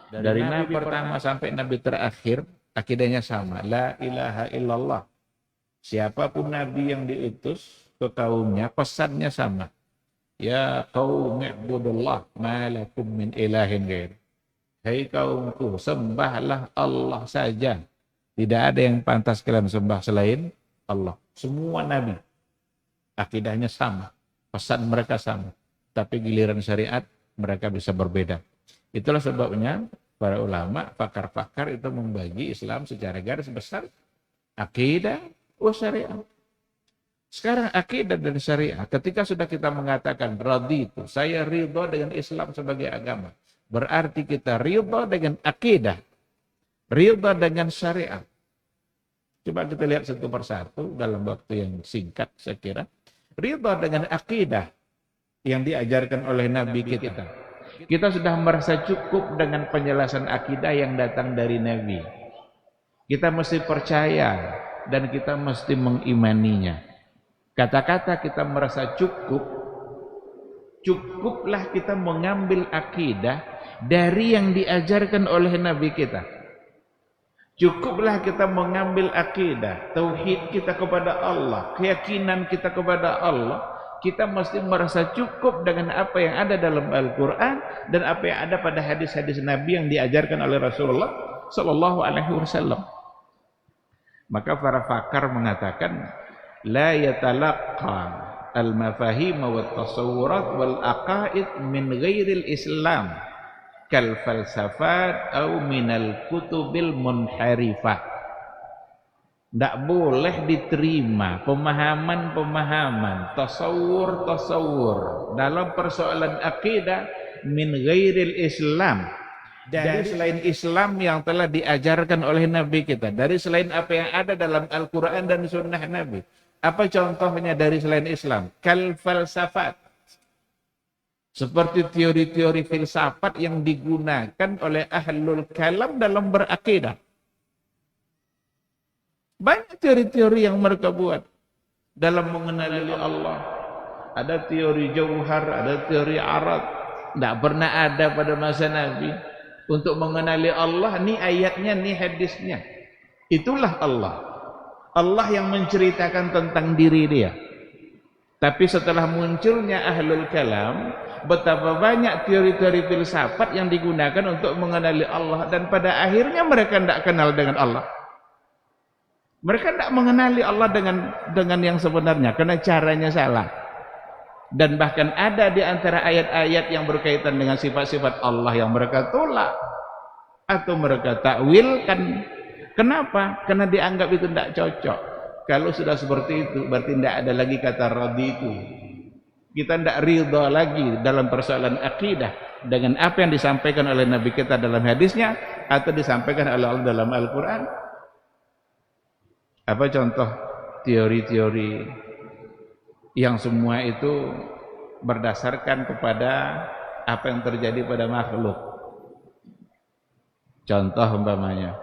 Dari Nabi pertama sampai Nabi terakhir, akidahnya sama. La ilaha illallah. Siapapun Nabi yang diutus ke kaumnya, pesannya sama. Ya qaum i'budullah ma lakum min ilahin ghair. Hai kaumku, sembahlah Allah saja. Tidak ada yang pantas kalian sembah selain Allah. Semua nabi akidahnya sama, pesan mereka sama, tapi giliran syariat mereka bisa berbeda. Itulah sebabnya para ulama, pakar-pakar itu membagi Islam secara garis besar akidah wa syariat. Sekarang akidah dan syariat, ketika sudah kita mengatakan raditu, saya ridho dengan Islam sebagai agama, berarti kita ridho dengan akidah, ridho dengan syariat. Coba kita lihat satu persatu dalam waktu yang singkat saya kira. Ridho dengan akidah yang diajarkan oleh Nabi kita. Kita sudah merasa cukup dengan penjelasan akidah yang datang dari Nabi. Kita mesti percaya dan kita mesti mengimaninya. Kata-kata kita merasa cukup, cukuplah kita mengambil akidah dari yang diajarkan oleh Nabi kita. Cukuplah kita mengambil akidah, tauhid kita kepada Allah, keyakinan kita kepada Allah. Kita mesti merasa cukup dengan apa yang ada dalam Al-Quran dan apa yang ada pada hadis-hadis Nabi yang diajarkan oleh Rasulullah Sallallahu Alaihi Wasallam. Maka para pakar mengatakan, la yatalaqqa al-mafahim wa at-tasawurat wal aqaid min ghairil Islam kal falsafat au minal kutubil munharifah. Tidak boleh diterima pemahaman-pemahaman, tasawur-tasawur dalam persoalan akidah min ghairil Islam, dari selain Islam yang telah diajarkan oleh Nabi kita, dari selain apa yang ada dalam Al-Quran dan Sunnah Nabi. Apa contohnya dari selain Islam? Kal falsafat, seperti teori-teori filsafat yang digunakan oleh ahlul kalam dalam berakidah. Banyak teori-teori yang mereka buat dalam mengenali Allah. Ada teori jauhar, ada teori arad. Tidak pernah ada pada masa Nabi. Untuk mengenali Allah, ni ayatnya, ni hadisnya. Itulah Allah. Allah yang menceritakan tentang diri dia. Tapi setelah munculnya ahlul kalam, betapa banyak teori-teori filsafat yang digunakan untuk mengenali Allah. Dan pada akhirnya mereka tidak kenal dengan Allah. Mereka tidak mengenali Allah dengan yang sebenarnya, karena caranya salah. Dan bahkan ada di antara ayat-ayat yang berkaitan dengan sifat-sifat Allah yang mereka tolak atau mereka takwilkan. Kenapa? Karena dianggap itu tidak cocok. Kalau sudah seperti itu, berarti tidak ada lagi kata raditu. Kita tidak ridha lagi dalam persoalan akidah dengan apa yang disampaikan oleh Nabi kita dalam hadisnya atau disampaikan oleh Allah dalam Al-Quran. Apa contoh teori-teori yang semua itu berdasarkan kepada apa yang terjadi pada makhluk? Contoh umpamanya,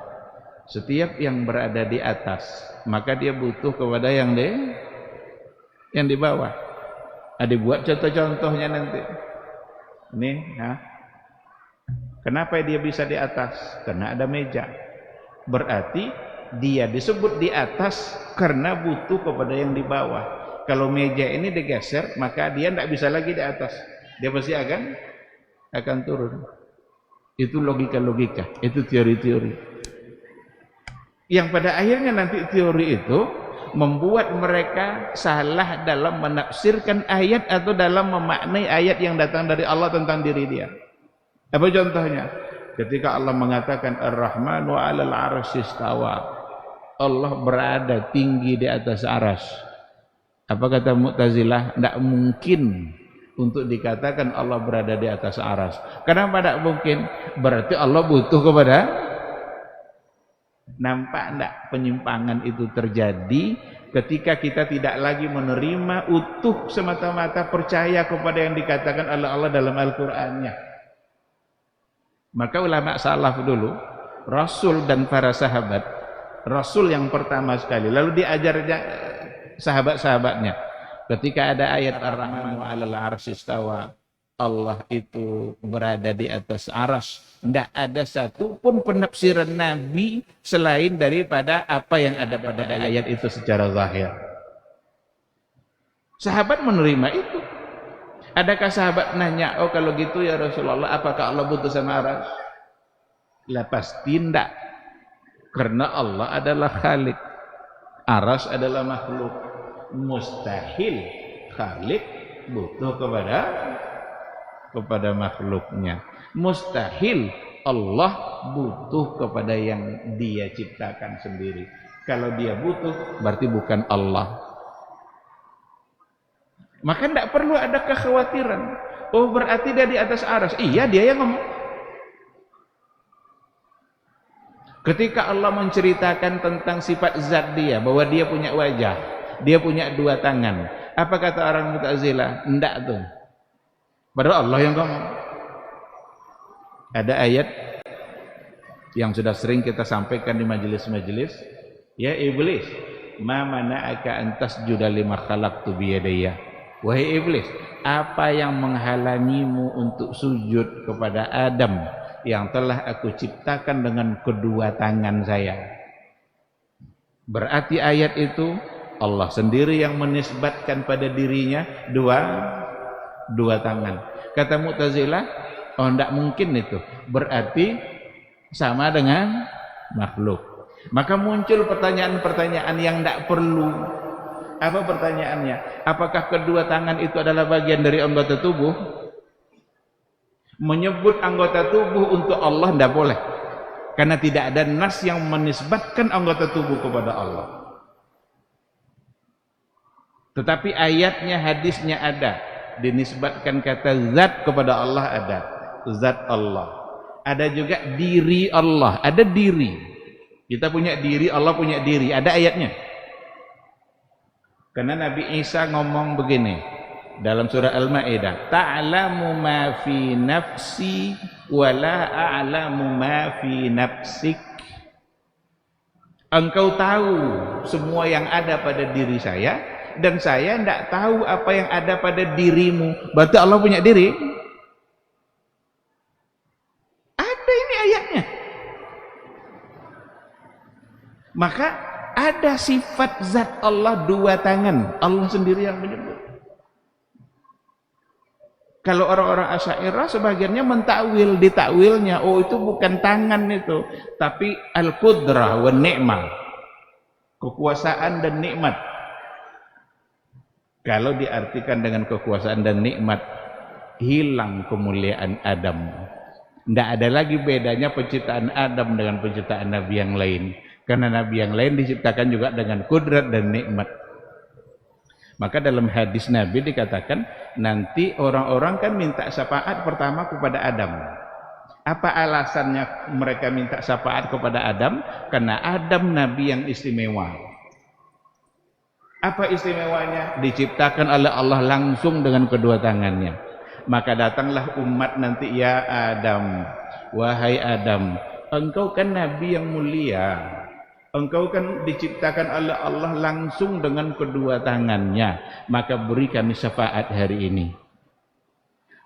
setiap yang berada di atas, maka dia butuh kepada yang di bawah. Dibuat contoh-contohnya nanti. Ini, kenapa dia bisa di atas? Karena ada meja. Berarti dia disebut di atas karena butuh kepada yang di bawah. Kalau meja ini digeser, maka dia tidak bisa lagi di atas. Dia pasti akan turun. Itu logika-logika, itu teori-teori. Yang pada akhirnya nanti teori itu membuat mereka salah dalam menafsirkan ayat atau dalam memaknai ayat yang datang dari Allah tentang diri dia. Apa contohnya? Ketika Allah mengatakan Ar-Rahmanu 'alal 'arsy istawa. Allah berada tinggi di atas aras. Apa kata Mu'tazilah? Tidak mungkin untuk dikatakan Allah berada di atas aras. Kenapa tidak mungkin? Berarti Allah butuh kepada. Nampak tidak penyimpangan itu terjadi ketika kita tidak lagi menerima utuh semata-mata percaya kepada yang dikatakan oleh Allah dalam Al-Qur'annya. Maka ulama salaf dulu, Rasul dan para sahabat, Rasul yang pertama sekali, lalu diajarnya sahabat-sahabatnya. Ketika ada ayat Ar-Rahmanu 'alal 'arsy istawa, Allah itu berada di atas aras. Tidak ada satupun penafsiran Nabi selain daripada apa yang ada pada ayat itu secara zahir. Sahabat menerima itu. Adakah sahabat nanya, oh kalau gitu ya Rasulullah, apakah Allah butuh sama aras? Lah pasti tidak. Karena Allah adalah Khalik. Aras adalah makhluk. Mustahil Khalik butuh kepada makhluknya. Mustahil Allah butuh kepada yang dia ciptakan sendiri. Kalau dia butuh berarti bukan Allah. Maka tidak perlu ada kekhawatiran. Oh berarti dia di atas aras. Iya dia yang ngomong. Ketika Allah menceritakan tentang sifat zat dia, bahwa dia punya wajah, dia punya dua tangan. Apa kata orang Mu'tazilah? Enggak tuh. Padahal Allah yang ngomong. Ada ayat yang sudah sering kita sampaikan di majelis-majelis. Ya iblis, ma mana'aka an tasjuda lima khalaqtu biyadayya. Wahai iblis, apa yang menghalangimu untuk sujud kepada Adam yang telah aku ciptakan dengan kedua tangan saya? Berarti ayat itu Allah sendiri yang menisbatkan pada dirinya dua tangan. Kata Mu'tazilah, oh tidak mungkin itu. Berarti sama dengan makhluk. Maka muncul pertanyaan-pertanyaan yang tidak perlu. Apa pertanyaannya? Apakah kedua tangan itu adalah bagian dari anggota tubuh? Menyebut anggota tubuh untuk Allah tidak boleh. Karena tidak ada nas yang menisbatkan anggota tubuh kepada Allah. Tetapi ayatnya, hadisnya ada. Dinisbatkan kata zat kepada Allah ada. Zat Allah. Ada juga diri Allah. Ada diri. Kita punya diri, Allah punya diri. Ada ayatnya. Karena Nabi Isa ngomong begini dalam surah Al-Maidah, ta'lamu ma fi nafsi wa la a'lamu ma fi nafsik. Engkau tahu semua yang ada pada diri saya dan saya tidak tahu apa yang ada pada dirimu. Berarti Allah punya diri? Ada ini ayatnya. Maka ada sifat zat Allah dua tangan. Allah sendiri yang menyebut. Kalau orang-orang Asy'ariyah sebagiannya mentakwil, ditakwilnya, oh itu bukan tangan itu, tapi al-qudrah wa ni'mah. Kekuasaan dan nikmat. Kalau diartikan dengan kekuasaan dan nikmat, hilang kemuliaan Adam. Tidak ada lagi bedanya penciptaan Adam dengan penciptaan Nabi yang lain. Karena Nabi yang lain diciptakan juga dengan kudrat dan nikmat. Maka dalam hadis Nabi dikatakan, nanti orang-orang kan minta syafaat pertama kepada Adam. Apa alasannya mereka minta syafaat kepada Adam? Karena Adam Nabi yang istimewa. Apa istimewanya? Diciptakan oleh Allah langsung dengan kedua tangannya. Maka datanglah umat nanti, ya Adam, wahai Adam, engkau kan Nabi yang mulia. Engkau kan diciptakan oleh Allah langsung dengan kedua tangannya. Maka beri kami syafaat hari ini.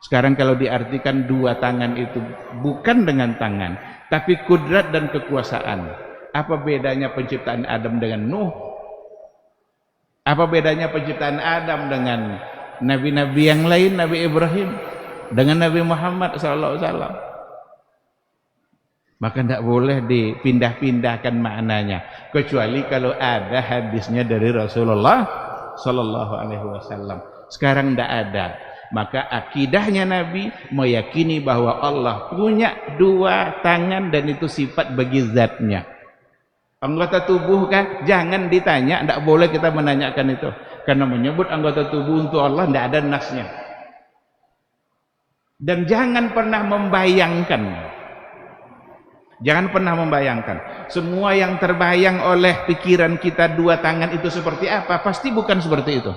Sekarang kalau diartikan dua tangan itu bukan dengan tangan, tapi kudrat dan kekuasaan. Apa bedanya penciptaan Adam dengan Nuh? Apa bedanya penciptaan Adam dengan nabi-nabi yang lain, Nabi Ibrahim, dengan Nabi Muhammad SAW? Maka tidak boleh dipindah-pindahkan maknanya, kecuali kalau ada hadisnya dari Rasulullah Sallallahu Alaihi Wasallam. Sekarang tidak ada. Maka akidahnya Nabi meyakini bahwa Allah punya dua tangan dan itu sifat bagi zatnya. Anggota tubuh kah? Jangan ditanya, tidak boleh kita menanyakan itu. Karena menyebut anggota tubuh untuk Allah tidak ada nasnya. Dan jangan pernah membayangkan. Jangan pernah membayangkan. Semua yang terbayang oleh pikiran kita dua tangan itu seperti apa, pasti bukan seperti itu.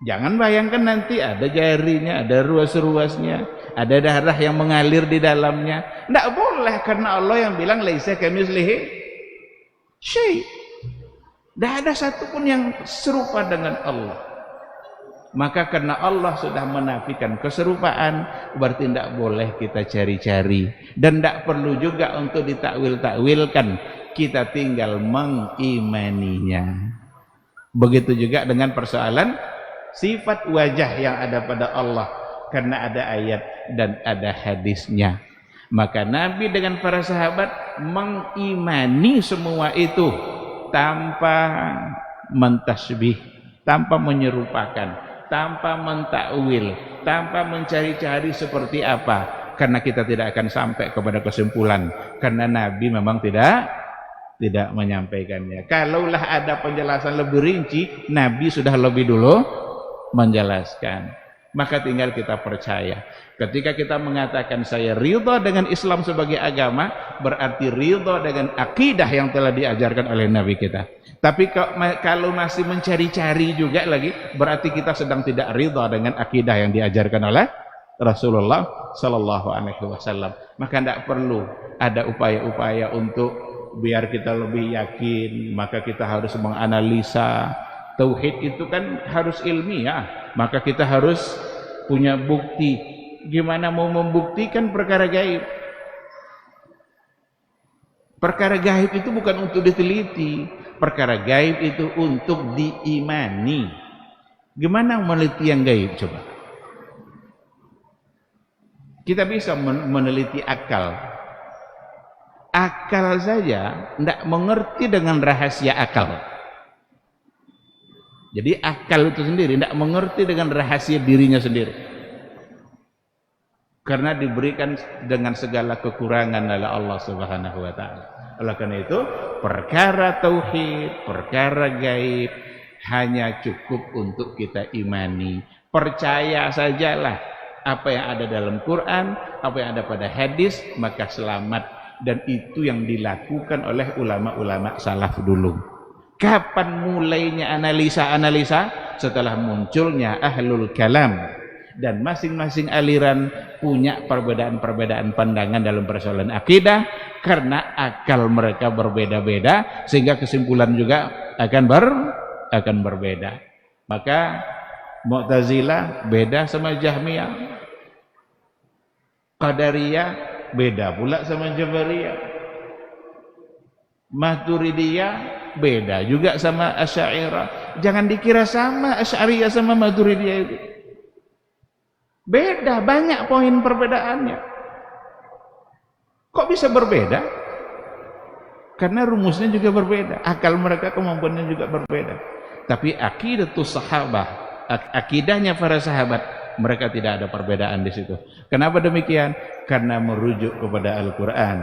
Jangan bayangkan nanti ada jarinya, ada ruas-ruasnya, ada darah yang mengalir di dalamnya. Tidak boleh, karena Allah yang bilang laisa kamitslihi syai'. Tidak ada satupun yang serupa dengan Allah. Maka karena Allah sudah menafikan keserupaan, berarti tidak boleh kita cari-cari. Dan tidak perlu juga untuk ditakwil-takwilkan. Kita tinggal mengimaninya. Begitu juga dengan persoalan sifat wajah yang ada pada Allah. Karena ada ayat dan ada hadisnya. Maka Nabi dengan para sahabat mengimani semua itu. tanpa mentasbih, tanpa menyerupakan, tanpa mentakwil, tanpa mencari-cari seperti apa, karena kita tidak akan sampai kepada kesimpulan, karena Nabi memang tidak menyampaikannya. Kalaulah ada penjelasan lebih rinci, Nabi sudah lebih dulu menjelaskan. Maka tinggal kita percaya. Ketika kita mengatakan saya ridha dengan Islam sebagai agama, berarti ridha dengan akidah yang telah diajarkan oleh Nabi kita. Tapi kalau masih mencari-cari juga lagi, berarti kita sedang tidak ridha dengan akidah yang diajarkan oleh Rasulullah Sallallahu Alaihi Wasallam. Maka tidak perlu ada upaya-upaya untuk biar kita lebih yakin, maka kita harus menganalisa. Tauhid itu kan harus ilmiah, maka kita harus punya bukti. Gimana mau membuktikan perkara gaib? Perkara gaib itu bukan untuk diteliti, perkara gaib itu untuk diimani. Gimana meneliti yang gaib coba? Kita bisa meneliti akal. Akal saja tidak mengerti dengan rahasia akal. Jadi akal itu sendiri tidak mengerti dengan rahasia dirinya sendiri. Karena diberikan dengan segala kekurangan oleh Allah Subhanahu wa taala. Oleh karena itu, perkara tauhid, perkara gaib hanya cukup untuk kita imani. Percaya sajalah apa yang ada dalam Quran, apa yang ada pada hadis, maka selamat. Dan itu yang dilakukan oleh ulama-ulama salaf dulu. Kapan mulainya analisa-analisa? Setelah munculnya ahlul kalam, dan masing-masing aliran punya perbedaan-perbedaan pandangan dalam persoalan akidah, karena akal mereka berbeda-beda, sehingga kesimpulan juga akan berbeda. Maka Mu'tazilah beda sama Jahmiyah, Qadariyah beda pula sama Jabariyah, Maturidiyah beda juga sama Asy'ariyah. Jangan dikira sama Asy'ariyah sama Maturidiyah itu. Beda, banyak poin perbedaannya. Kok bisa berbeda? Karena rumusnya juga berbeda, akal mereka, kemampuannya juga berbeda. Tapi akidatus sahabah, akidahnya para sahabat, mereka tidak ada perbedaan di situ. Kenapa demikian? Karena merujuk kepada Al-Qur'an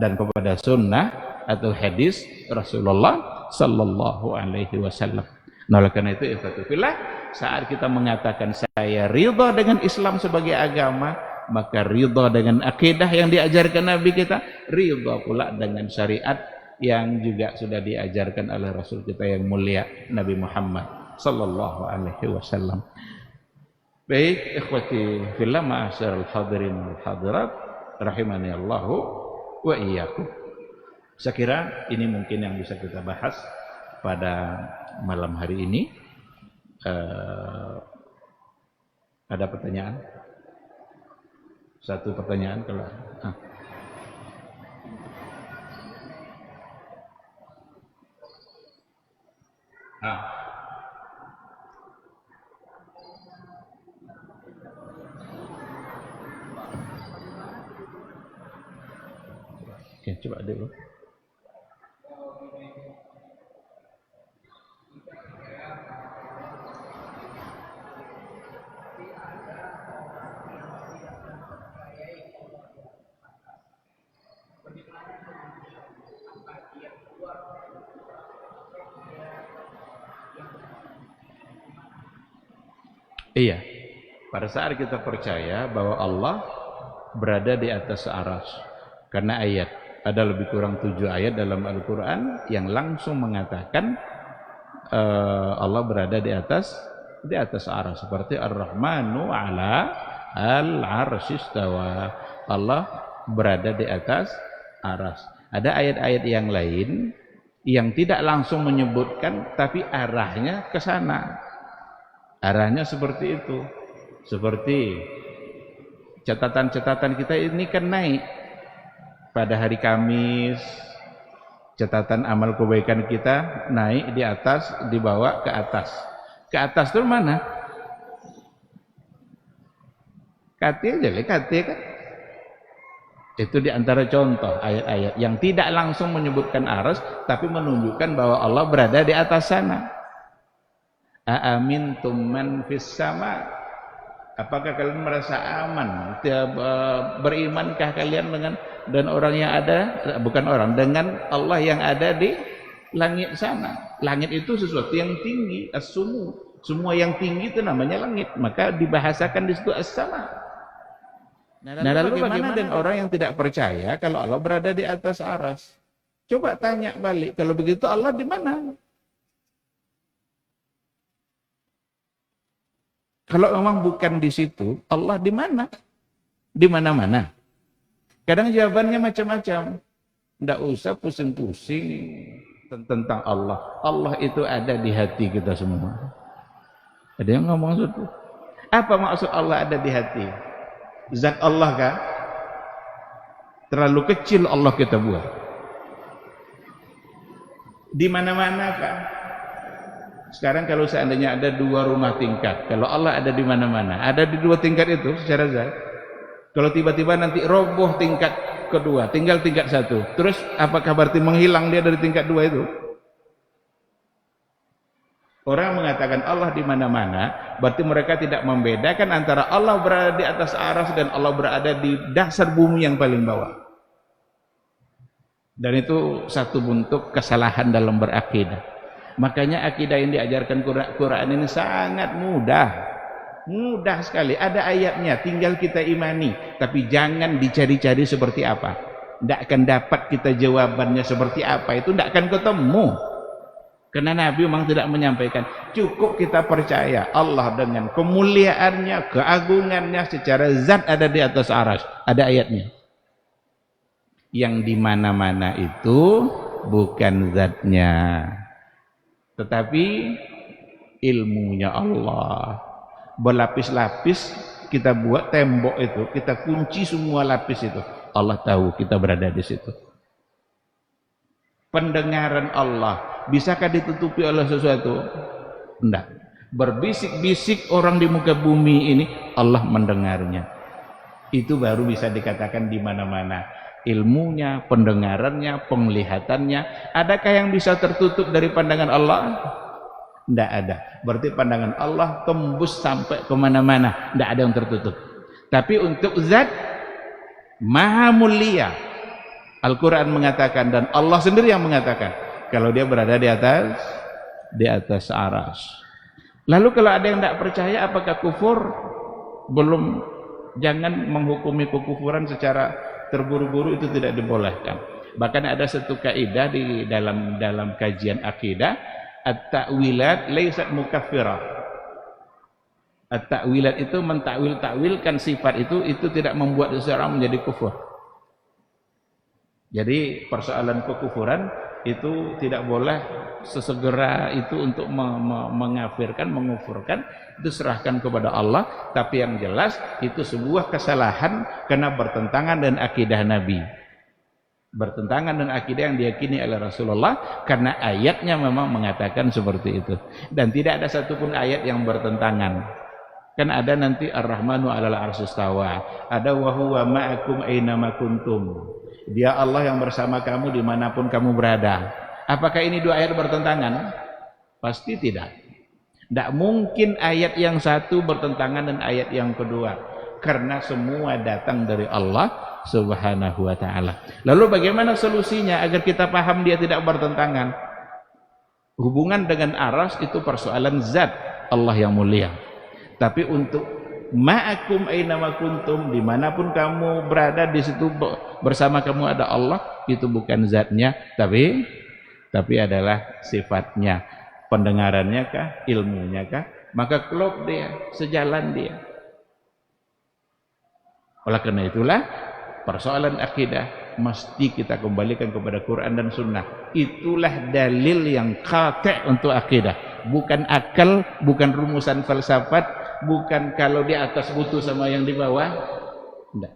dan kepada sunnah atau hadis Rasulullah Sallallahu Alaihi Wasallam. Nah, oleh karena itu, ikhwatullah, saat kita mengatakan saya ridha dengan Islam sebagai agama, maka ridha dengan akidah yang diajarkan Nabi kita, ridha pula dengan syariat yang juga sudah diajarkan oleh Rasul kita yang mulia Nabi Muhammad Sallallahu Alaihi Wasallam. Baik, ikhwati fillah, ma'asyiral hadirin wal hadirat, rahimani Allahu wa iyyakum. Saya kira ini mungkin yang bisa kita bahas pada malam hari ini. Ada pertanyaan? Satu pertanyaan kalau Oke, coba dulu. Iya, pada saat kita percaya bahwa Allah berada di atas arsy, karena ayat, ada lebih kurang 7 ayat dalam Al-Quran yang langsung mengatakan Allah berada di atas arsy, seperti Ar-Rahmanu ala al-arsy istawa. Allah berada di atas arsy. Ada ayat-ayat yang lain yang tidak langsung menyebutkan, tapi arahnya ke sana. Arahnya seperti itu. Seperti catatan-catatan kita ini kan naik pada hari Kamis, catatan amal kebaikan kita naik di atas, dibawa ke atas. Ke atas itu mana? Kati aja, kati kan? Itu di antara contoh ayat-ayat yang tidak langsung menyebutkan aras, tapi menunjukkan bahwa Allah berada di atas sana. Aamintum man fis sama. Apakah kalian merasa aman? Berimankah kalian dengan orang yang ada, bukan orang, dengan Allah yang ada di langit sana? Langit itu sesuatu yang tinggi, as-sumu. Semua yang tinggi itu namanya langit, maka dibahasakan di situ as-sama. Nah, lalu bagaimana dengan orang yang tidak percaya kalau Allah berada di atas aras? Coba tanya balik, kalau begitu Allah di mana? Kalau memang bukan di situ, Allah di mana? Di mana-mana. Kadang jawabannya macam-macam. Tidak usah pusing-pusing tentang Allah. Allah itu ada di hati kita semua. Ada yang ngomong seperti itu. Apa maksud Allah ada di hati? Zat Allah kah? Terlalu kecil Allah kita buat. Di mana-mana kah? Sekarang kalau seandainya ada 2 rumah tingkat, kalau Allah ada di mana-mana, ada di 2 tingkat itu secara zat. Kalau tiba-tiba nanti roboh tingkat kedua, tinggal tingkat 1, terus apakah berarti menghilang dia dari tingkat 2 itu? Orang mengatakan Allah di mana-mana, berarti mereka tidak membedakan antara Allah berada di atas aras dan Allah berada di dasar bumi yang paling bawah. Dan itu satu bentuk kesalahan dalam berakidah. Makanya akidah yang diajarkan Quran ini sangat mudah sekali. Ada ayatnya, tinggal kita imani. Tapi jangan dicari-cari seperti apa. Tidak akan dapat kita jawabannya seperti apa. Itu tidak akan ketemu. Karena Nabi memang tidak menyampaikan. Cukup kita percaya Allah dengan kemuliaannya, keagungannya secara zat ada di atas aras. Ada ayatnya. Yang di mana-mana itu bukan zatnya, tetapi ilmunya Allah. Berlapis-lapis kita buat tembok itu, kita kunci semua lapis itu. Allah tahu kita berada di situ. Pendengaran Allah, bisakah ditutupi oleh sesuatu? Tidak. Berbisik-bisik orang di muka bumi ini, Allah mendengarnya. Itu baru bisa dikatakan di mana-mana. Ilmunya, pendengarannya, penglihatannya. Adakah yang bisa tertutup dari pandangan Allah? Tidak ada. Berarti pandangan Allah tembus sampai kemana-mana. Tidak ada yang tertutup. Tapi untuk zat maha mulia, Al-Quran mengatakan, dan Allah sendiri yang mengatakan, kalau dia berada di atas aras. Lalu kalau ada yang tidak percaya, apakah kufur? Belum. Jangan menghukumi kekufuran secara terburu-buru, itu tidak dibolehkan. Bahkan ada satu kaidah di dalam kajian akidah, at-ta'wilat laysat mukaffirah. At-ta'wilat itu mentakwil-takwilkan sifat itu tidak membuat seseorang menjadi kufur. Jadi persoalan kekufuran itu tidak boleh sesegera itu untuk mengafirkan, mengufurkan, itu serahkan kepada Allah. Tapi yang jelas itu sebuah kesalahan karena bertentangan dengan akidah Nabi, bertentangan dengan akidah yang diyakini oleh Rasulullah, karena ayatnya memang mengatakan seperti itu. Dan tidak ada satupun ayat yang bertentangan. Kan ada nanti Ar-Rahmanu 'alal 'arsy istawa, ada wa huwa ma'akum ainama kuntum. Dia Allah yang bersama kamu dimanapun kamu berada. Apakah ini 2 ayat bertentangan? Pasti tidak. Tidak mungkin ayat yang satu bertentangan dengan ayat yang kedua, karena semua datang dari Allah Subhanahu wa ta'ala. Lalu bagaimana solusinya agar kita paham dia tidak bertentangan? Hubungan dengan aras itu persoalan zat Allah yang mulia. Tapi untuk ma'akum ainama kuntum, dimanapun kamu berada, di situ bersama kamu ada Allah, itu bukan zatnya, tapi adalah sifatnya. Pendengarannya kah, ilmunya kah? Maka klop dia, sejalan dia. Oleh karena itulah persoalan akidah mesti kita kembalikan kepada Quran dan Sunnah. Itulah dalil yang qati' untuk akidah, bukan akal, bukan rumusan falsafat, bukan kalau di atas butuh sama yang di bawah. Tidak.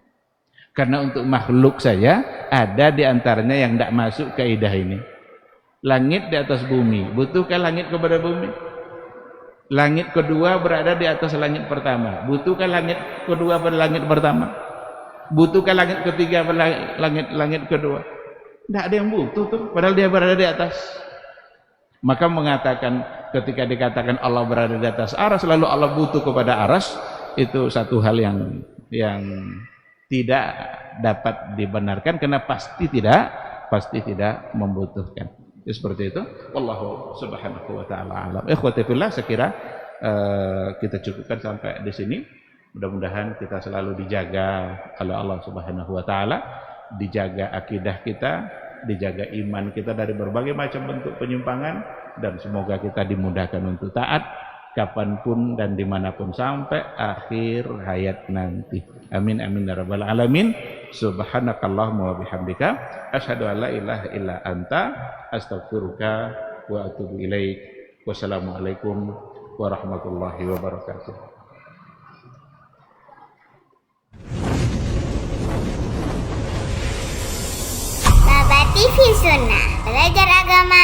Karena untuk makhluk saja ada di antaranya yang tidak masuk kaidah ini. Langit di atas bumi, butuhkah langit kepada bumi? Langit kedua berada di atas langit pertama, butuhkah langit kedua pada langit pertama? Butuhkan langit ketiga, langit kedua? Tidak ada yang butuh tuh, padahal dia berada di atas. Maka mengatakan, ketika dikatakan Allah berada di atas aras, lalu Allah butuh kepada aras, itu satu hal yang tidak dapat dibenarkan, karena pasti tidak membutuhkan. Seperti itu. Wallahu subhanahu wa ta'ala alam. Ikhwati fillah, saya kira kita cukupkan sampai di sini. Mudah-mudahan kita selalu dijaga oleh Allah Subhanahu wa taala, dijaga akidah kita, dijaga iman kita dari berbagai macam bentuk penyimpangan, dan semoga kita dimudahkan untuk taat kapanpun dan dimanapun sampai akhir hayat nanti. Amin amin ya rabbal alamin. Subhanakallahumma wa bihamdika asyhadu an la ilaha illa anta astaghfiruka wa atubu ilaik. Wassalamualaikum warahmatullahi wabarakatuh. Baba TV Sunnah, belajar agama